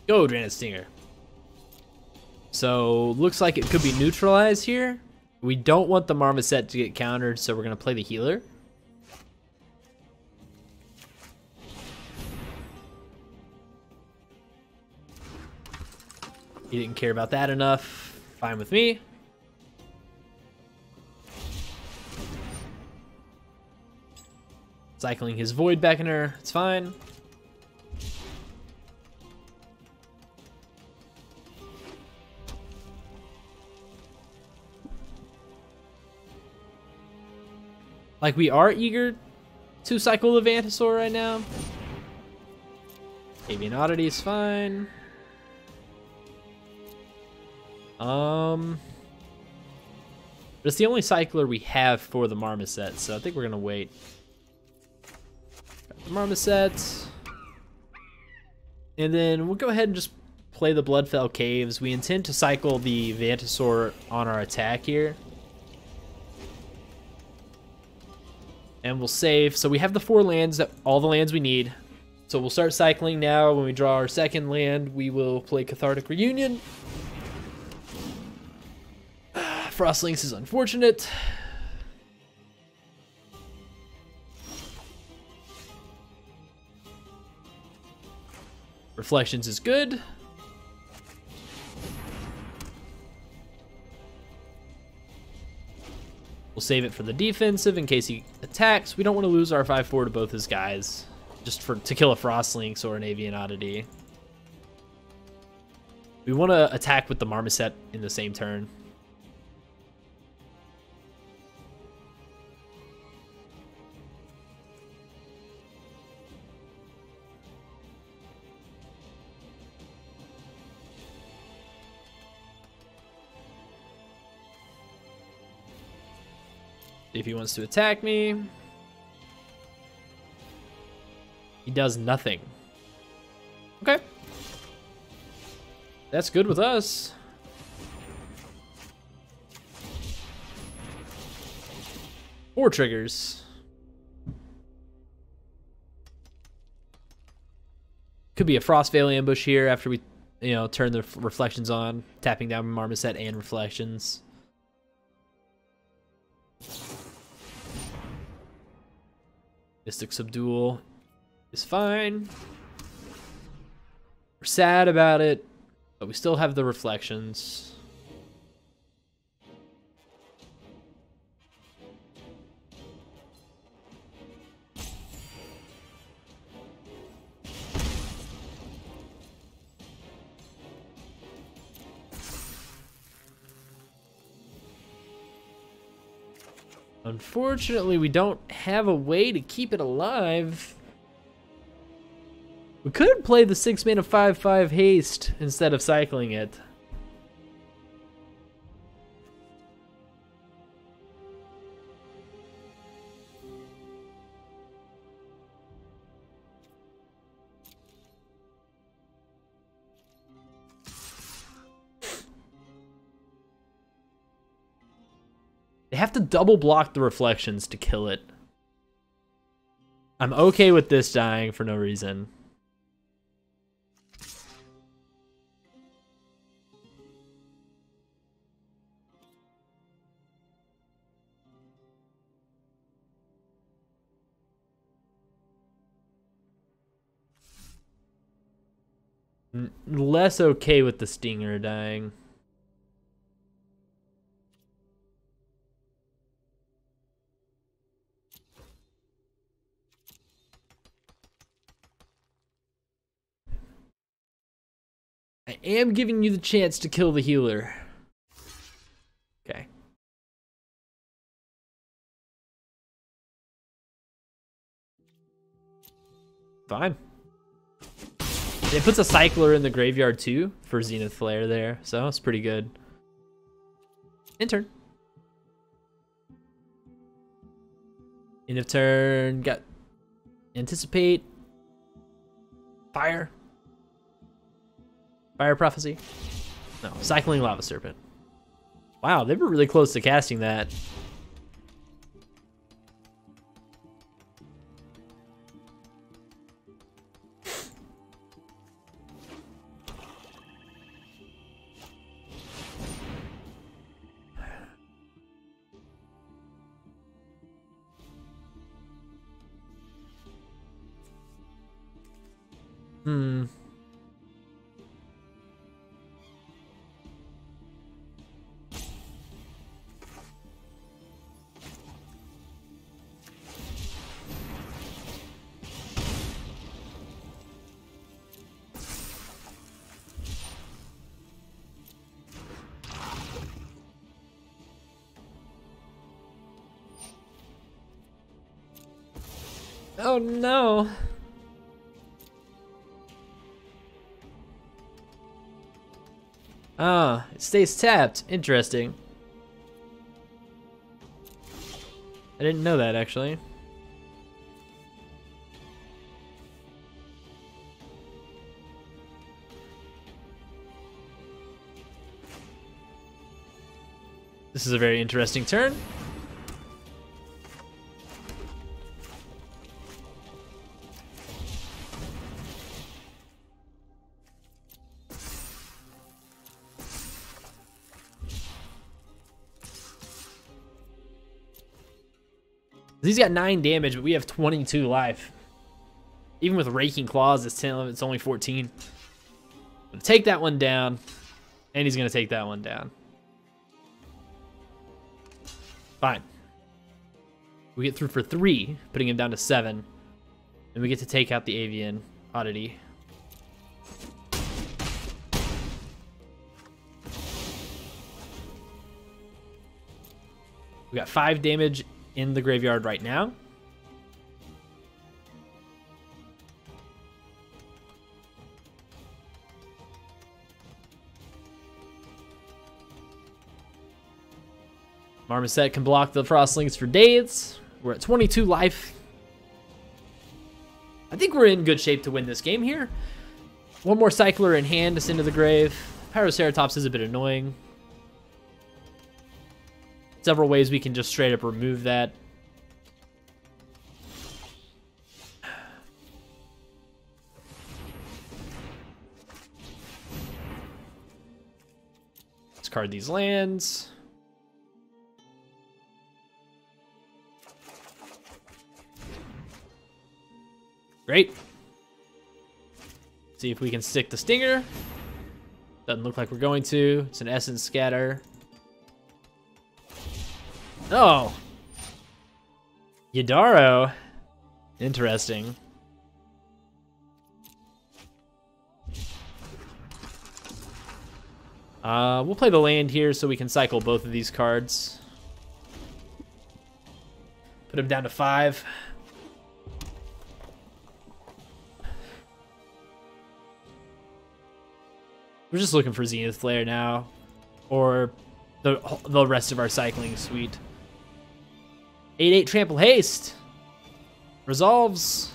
Go, Drained Stinger. So, looks like it could be neutralized here. We don't want the Marmoset to get countered, so we're going to play the Healer. He didn't care about that enough. Fine with me. Cycling his Void Beckoner. It's fine. Like, we are eager to cycle the Vantasaur right now. Avian Oddity is fine. But it's the only cycler we have for the Marmoset, so I think we're gonna wait. Got the Marmoset. And then we'll go ahead and just play the Bloodfell Caves. We intend to cycle the Vantasaur on our attack here. And we'll save. So we have the 4 lands, all the lands we need. So we'll start cycling now. When we draw our second land, we will play Cathartic Reunion. Frostlings is unfortunate. Reflections is good. We'll save it for the defensive in case he attacks. We don't want to lose our 5/4 to both his guys, just to kill a Frostlings or an Avian Oddity. We want to attack with the Marmoset in the same turn. If he wants to attack me, he does nothing. Okay. That's good with us. Four triggers. Could be a Frostveil ambush here after we, turn the reflections on, tapping down Marmoset and reflections. Mystic Subdual is fine. We're sad about it, but we still have the reflections. Unfortunately, we don't have a way to keep it alive. We could play the 6-mana 5/5 haste instead of cycling it. They have to double block the reflections to kill it. I'm okay with this dying for no reason. Less okay with the Stinger dying. I am giving you the chance to kill the healer. Okay. Fine. It puts a cycler in the graveyard too for Zenith Flare there, so it's pretty good. End turn. End of turn, got Anticipate. Fire. Fire Prophecy. No, Cycling Lava Serpent. Wow, they were really close to casting that. Oh no. Ah, it stays tapped. Interesting. I didn't know that actually. This is a very interesting turn. He's got 9 damage, but we have 22 life. Even with Raking Claws, it's only 14. Gonna take that one down, and he's gonna take that one down. Fine. We get through for 3, putting him down to 7, and we get to take out the Avian Oddity. We got 5 damage in the graveyard right now. Marmoset can block the Frostlings for days. We're at 22 life. I think we're in good shape to win this game here. One more Cycler in hand to send to the grave. Pyroceratops is a bit annoying. Several ways we can just straight up remove that. Discard these lands. Great. See if we can stick the Stinger. Doesn't look like we're going to. It's an Essence Scatter. Oh. Yadaro. Interesting. We'll play the land here so we can cycle both of these cards. Put him down to 5. We're just looking for Zenith Flare now, or the rest of our cycling suite. 8/8 Trample Haste resolves.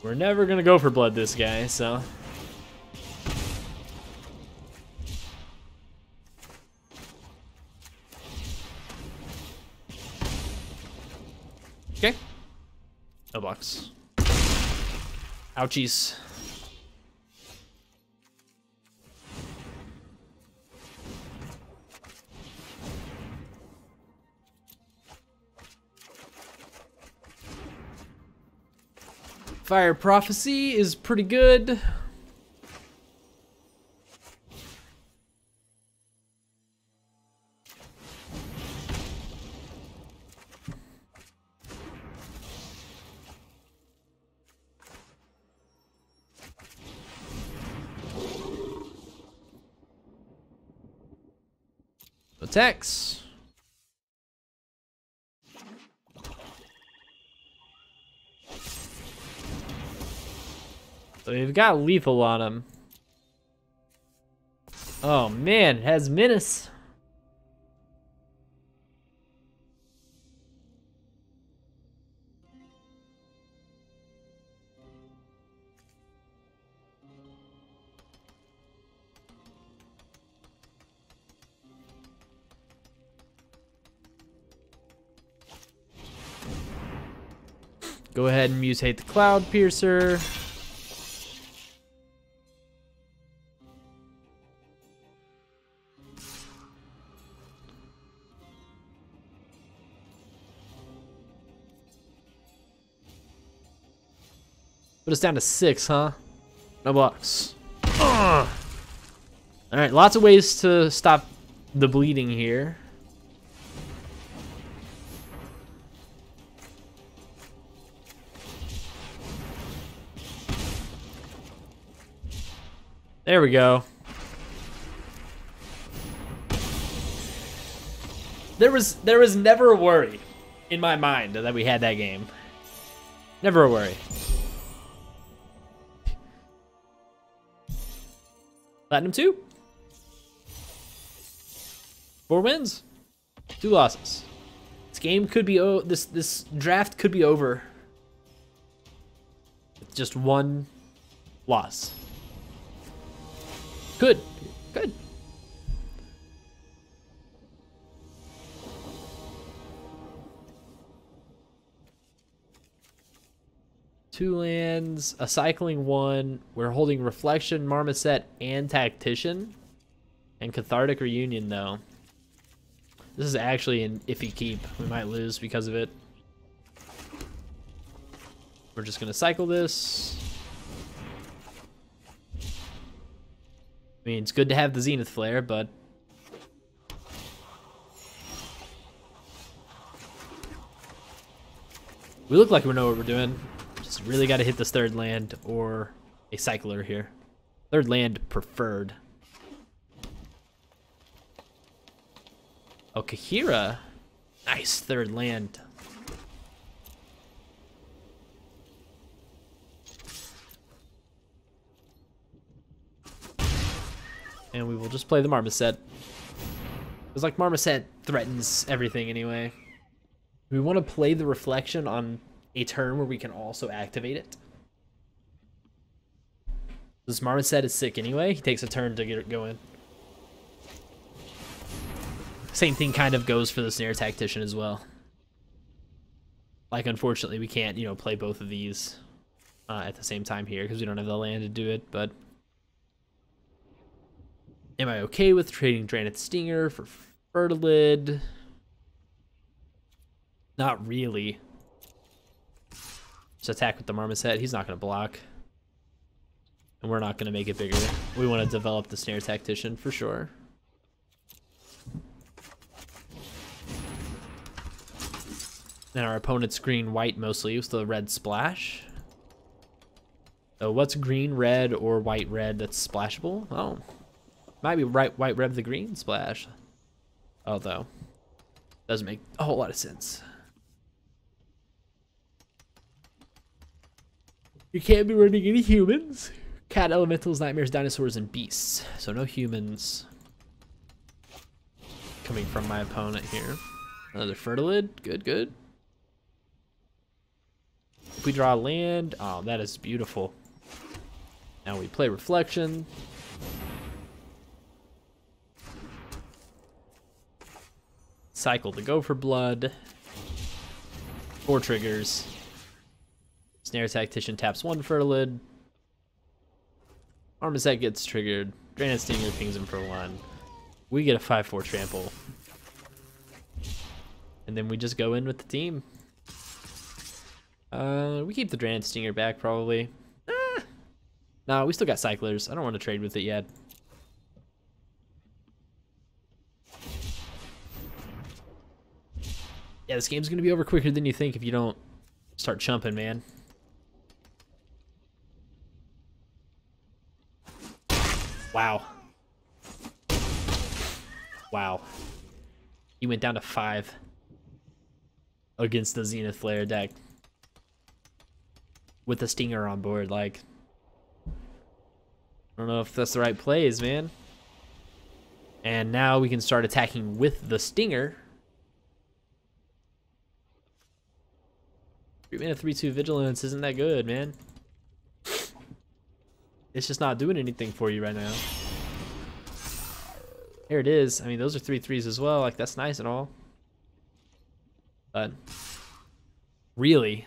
We're never gonna go for blood this guy, so. Okay. No blocks. Ouchies. Fire Prophecy is pretty good. Attacks. So we've got lethal on him. Oh man, it has Menace. Go ahead and mutate the Cloud Piercer. Put us down to 6, huh? No blocks. All right, lots of ways to stop the bleeding here. There we go. There was never a worry in my mind that we had that game. Never a worry. Platinum 2. 4 wins, 2 losses. This game could be this draft could be over with just 1 loss. Good. 2 lands, a cycling 1. We're holding Reflection, Marmoset, and Tactician. And Cathartic Reunion, though. This is actually an iffy keep. We might lose because of it. We're just going to cycle this. I mean, it's good to have the Zenith Flare, but... we look like we know what we're doing. Just really got to hit this 3rd land or a cycler here. 3rd land preferred. Oh, Kahira. Nice 3rd land. And we will just play the Marmoset. It's like Marmoset threatens everything anyway. We want to play the Reflection on a turn where we can also activate it. This Marmoset is sick anyway. He takes a turn to get it going. Same thing kind of goes for the Snare Tactician as well. Like, unfortunately, we can't, you know, play both of these at the same time here because we don't have the land to do it, but... am I okay with trading Draenith Stinger for Fertilid? Not really. Just attack with the Marmoset. He's not going to block. And we're not going to make it bigger. We want to develop the Snare Tactician for sure. And our opponent's green white mostly with the red splash. So what's green red or white red that's splashable? Oh, might be white red the green splash. Although doesn't make a whole lot of sense. You can't be running any humans. Cat, elementals, nightmares, dinosaurs, and beasts. So no humans coming from my opponent here. Another Fertilid. Good. If we draw land, oh, that is beautiful. Now we play Reflection. Cycle to go for blood. 4 triggers. Snare Tactician taps 1 Fertilid. Marmoset gets triggered. Draenith Stinger pings him for 1. We get a 5/4 trample. And then we just go in with the team. We keep the Draenith Stinger back probably. No, we still got cyclers. I don't want to trade with it yet. Yeah, this game's gonna be over quicker than you think if you don't start chumping, man. Wow. Wow. He went down to 5 against the Zenith Flare deck. With the Stinger on board, like... I don't know if that's the right plays, man. And now we can start attacking with the Stinger. 3-mana 3/2 Vigilance isn't that good, man. It's just not doing anything for you right now. Here it is. I mean, those are 3/3s as well. Like, that's nice and all. But really,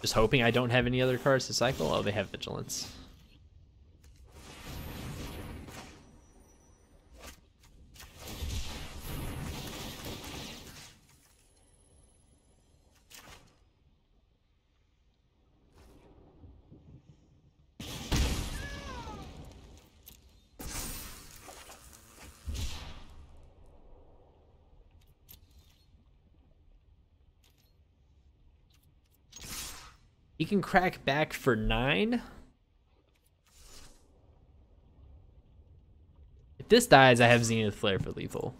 just hoping I don't have any other cards to cycle. Oh, they have Vigilance. He can crack back for 9. this dies, I have Zenith Flare for lethal.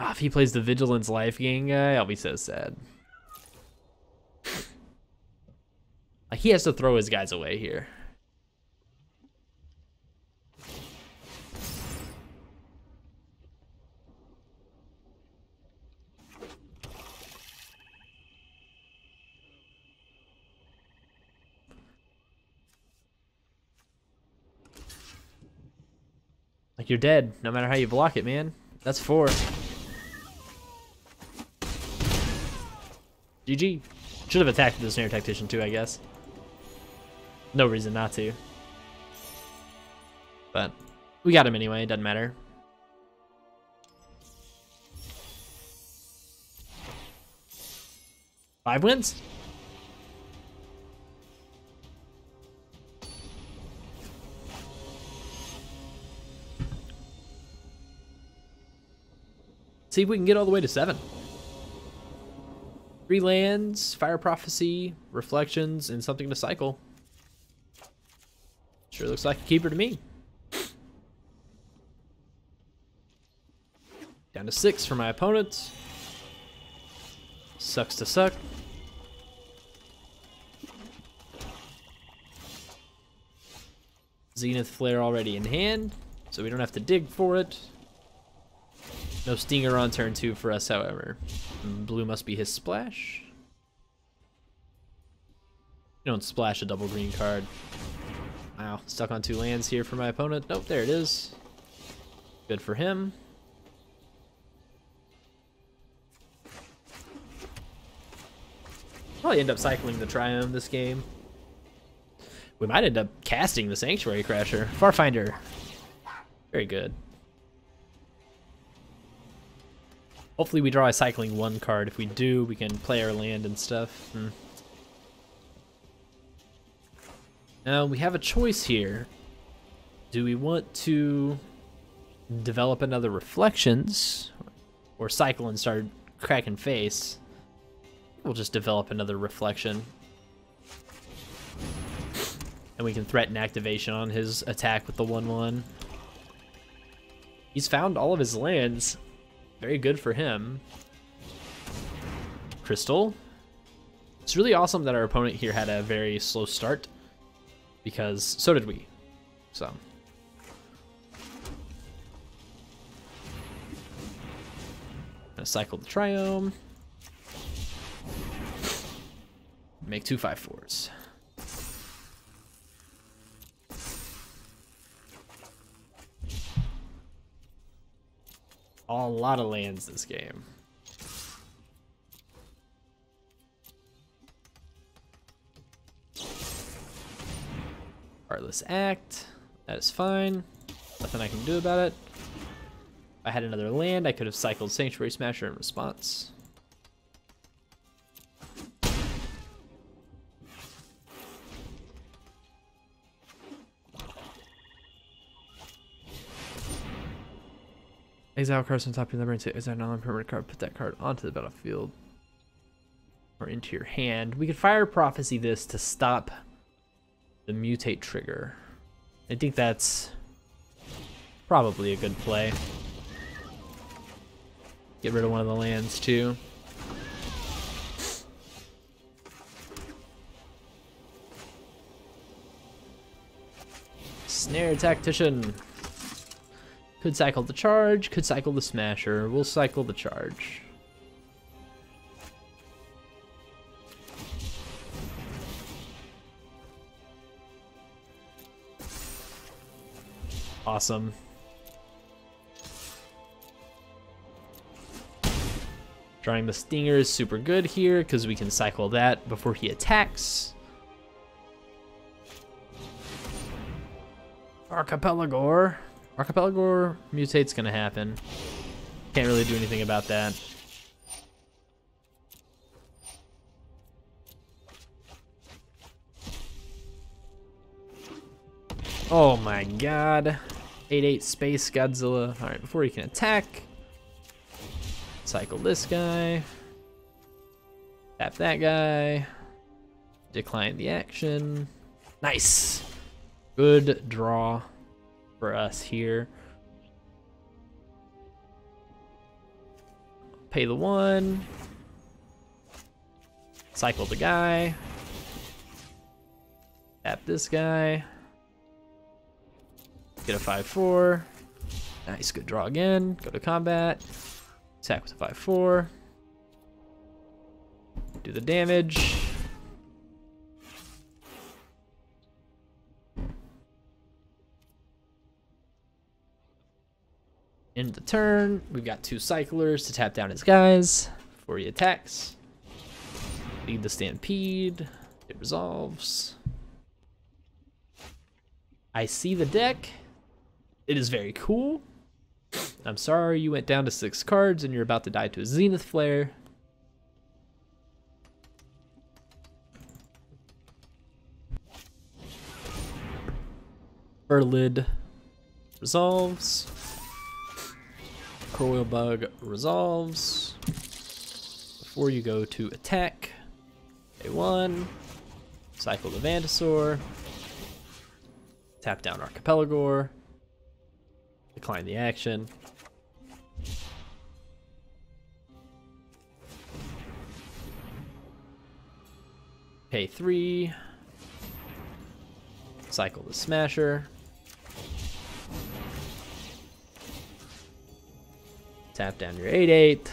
Ah, if he plays the Vigilance Life Gain guy, I'll be so sad. Like, he has to throw his guys away here. Like, you're dead, no matter how you block it, man. That's 4. GG. Should have attacked the Snare Tactician too, I guess. No reason not to. But we got him anyway, it doesn't matter. Five wins? See if we can get all the way to 7. 3 lands, Fire Prophecy, Reflections, and something to cycle. Sure looks like a keeper to me. Down to 6 for my opponent. Sucks to suck. Zenith Flare already in hand, so we don't have to dig for it. No Stinger on turn 2 for us, however. Blue must be his splash. You don't splash a double green card. Wow, stuck on 2 lands here for my opponent. Nope, there it is. Good for him. Probably end up cycling the Triome this game. We might end up casting the Sanctuary Crasher. Farfinder. Very good. Hopefully we draw a cycling 1 card. If we do, we can play our land and stuff. Now we have a choice here. Do we want to develop another Reflections or cycle and start cracking face? We'll just develop another Reflection. And we can threaten activation on his attack with the 1/1. He's found all of his lands. Very good for him. Crystal. It's really awesome that our opponent here had a very slow start, because so did we. So. Gonna cycle the Triome. Make 2 5/4s. A lot of lands this game. Heartless Act. That is fine. Nothing I can do about it. If I had another land, I could have cycled Sanctuary Smasher in response. Exile cards from top of your library into exile non-permanent card. Put that card onto the battlefield or into your hand. We could Fire Prophecy this to stop the mutate trigger. I think that's probably a good play. Get rid of one of the lands too. Snare Tactician. Could cycle the charge, could cycle the Smasher. We'll cycle the charge. Awesome. Drawing the Stinger is super good here because we can cycle that before he attacks. Archipelagor. Archipelagor mutate's gonna happen. Can't really do anything about that. Oh my god. 8/8 Space Godzilla. Alright, before he can attack, cycle this guy. Tap that guy. Decline the action. Nice. Good draw for us here. Pay the 1. Cycle the guy. Tap this guy. Get a 5/4. Nice, good draw again. Go to combat. Attack with a 5/4. Do the damage. End the turn. We've got 2 cyclers to tap down his guys before he attacks. Lead the stampede. It resolves. I see the deck. It is very cool. I'm sorry you went down to 6 cards and you're about to die to a Zenith Flare. Lid resolves. Coil Bug resolves. Before you go to attack, pay 1. Cycle the Vantasaur. Tap down Archipelagore. Decline the action. Pay 3. Cycle the Smasher. Tap down your 8/8.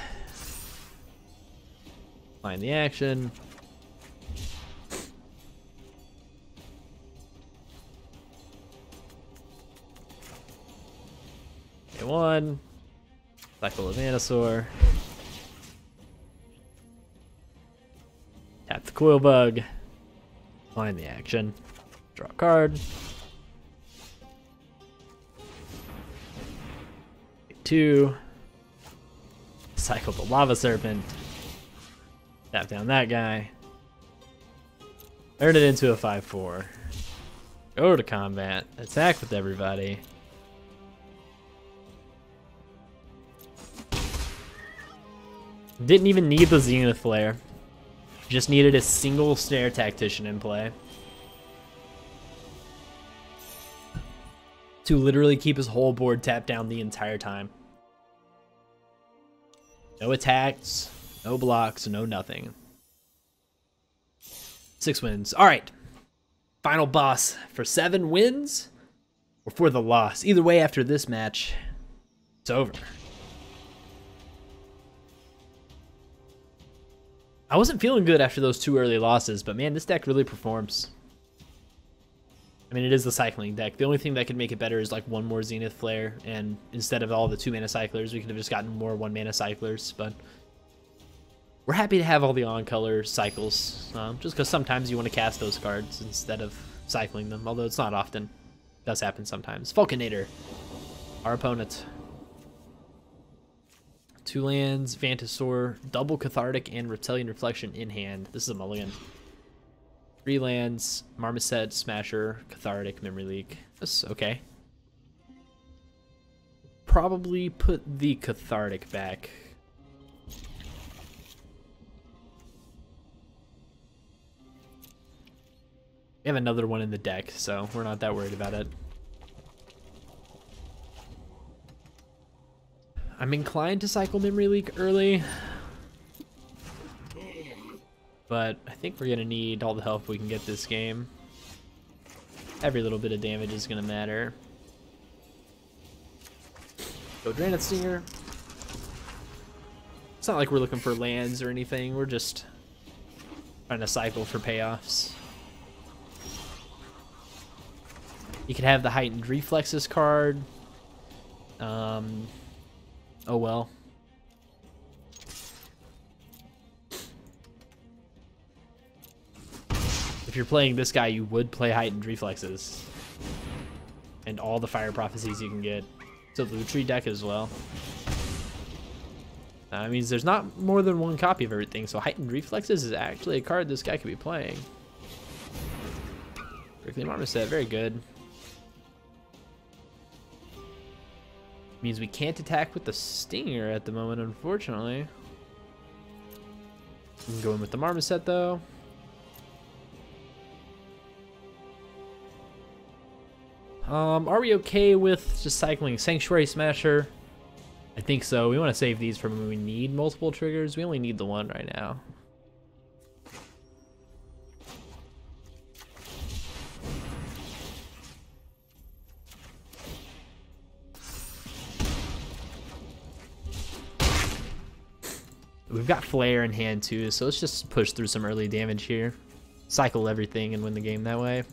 Decline the action. Pay 1. Cycle the Venusaur. Tap the Coil Bug. Decline the action. Draw a card. Pay 2. Cycle the Lava Serpent. Tap down that guy. Turn it into a 5/4. Go to combat. Attack with everybody. Didn't even need the Zenith Flare. Just needed a single Snare Tactician in play to literally keep his whole board tapped down the entire time. No attacks, no blocks, no nothing. 6 wins. All right. Final boss for 7 wins or for the loss. Either way, after this match, it's over. I wasn't feeling good after those 2 early losses, but man, this deck really performs. I mean, it is the cycling deck. The only thing that could make it better is like 1 more Zenith Flare, and instead of all the 2-mana cyclers, we could have just gotten more 1-mana cyclers, but we're happy to have all the on-color cycles, just because sometimes you want to cast those cards instead of cycling them, although it's not often. It does happen sometimes. Falconator, our opponent. 2 lands, Vantasaur, double Cathartic, and Reptilian Reflection in hand. This is a mulligan. 3 lands, Marmoset, Smasher, Cathartic, Memory Leak. That's okay. Probably put the Cathartic back. We have another one in the deck, so we're not that worried about it. I'm inclined to cycle Memory Leak early, but I think we're going to need all the help we can get this game. Every little bit of damage is going to matter. Go Draenith Stinger. It's not like we're looking for lands or anything. We're just trying to cycle for payoffs. You could have the Heightened Reflexes card. Oh well. If you're playing this guy, you would play Heightened Reflexes. And all the Fire Prophecies you can get. So the Tree deck as well. That means there's not more than 1 copy of everything, so Heightened Reflexes is actually a card this guy could be playing. Prickly Marmoset, very good. Means we can't attack with the Stinger at the moment, unfortunately. We can go in with the Marmoset, though. Are we okay with just cycling Sanctuary Smasher? I think so. We want to save these for when we need multiple triggers. We only need the one right now. We've got Flare in hand too, so let's just push through some early damage here. Cycle everything and win the game that way.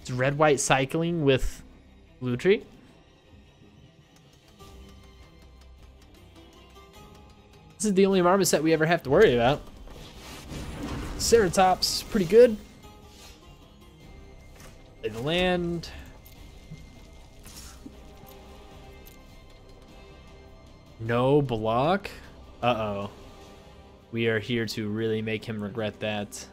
It's red-white cycling with Blue Tree. This is the only Marmoset we ever have to worry about. Ceratop's pretty good. Play the land. No block? Uh-oh. We are here to really make him regret that.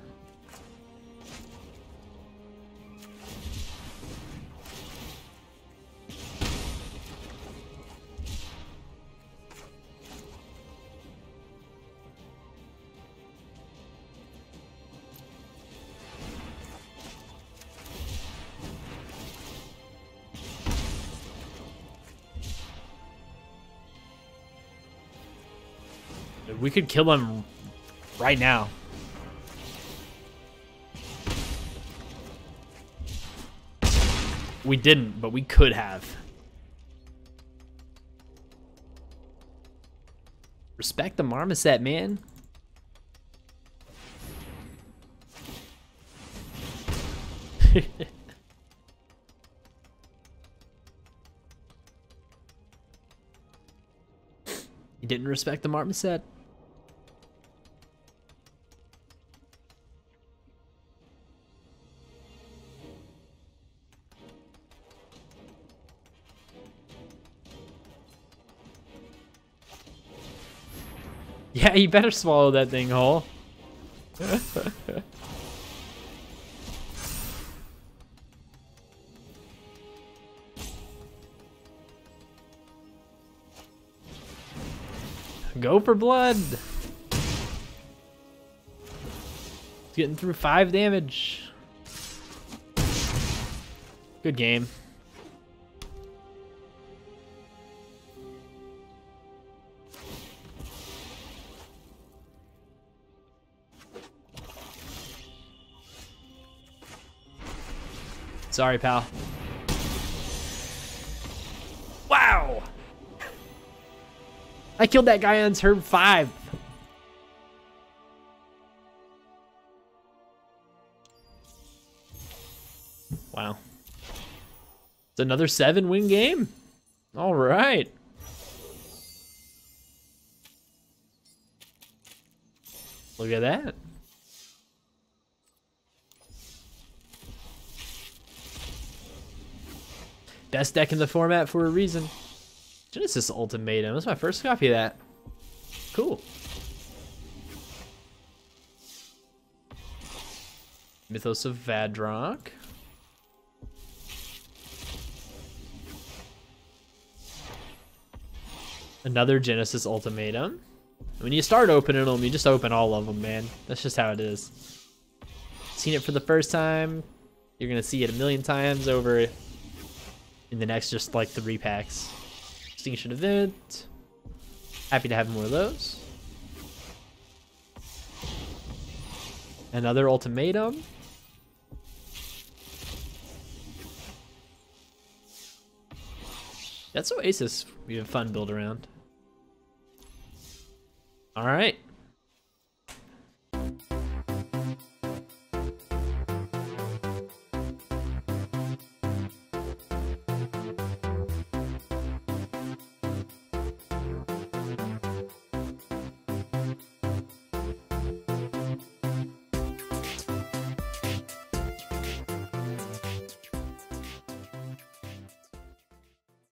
We could kill him right now. We didn't, but we could have. Respect the Marmoset, man. You didn't respect the Marmoset? Yeah, you better swallow that thing whole. Go for blood. Getting through 5 damage. Good game. Sorry, pal. Wow! I killed that guy on turn 5. Wow. It's another 7-win game. All right. Look at that. Best deck in the format for a reason. Genesis Ultimatum. That's my first copy of that. Cool. Mythos of Vadrock. Another Genesis Ultimatum. When you start opening them, you just open all of them, man. That's just how it is. Seen it for the first time. You're gonna see it a million times over in the next just like 3 packs. Extinction Event. Happy to have more of those. Another Ultimatum. That's Oasis. We have fun build around. All right.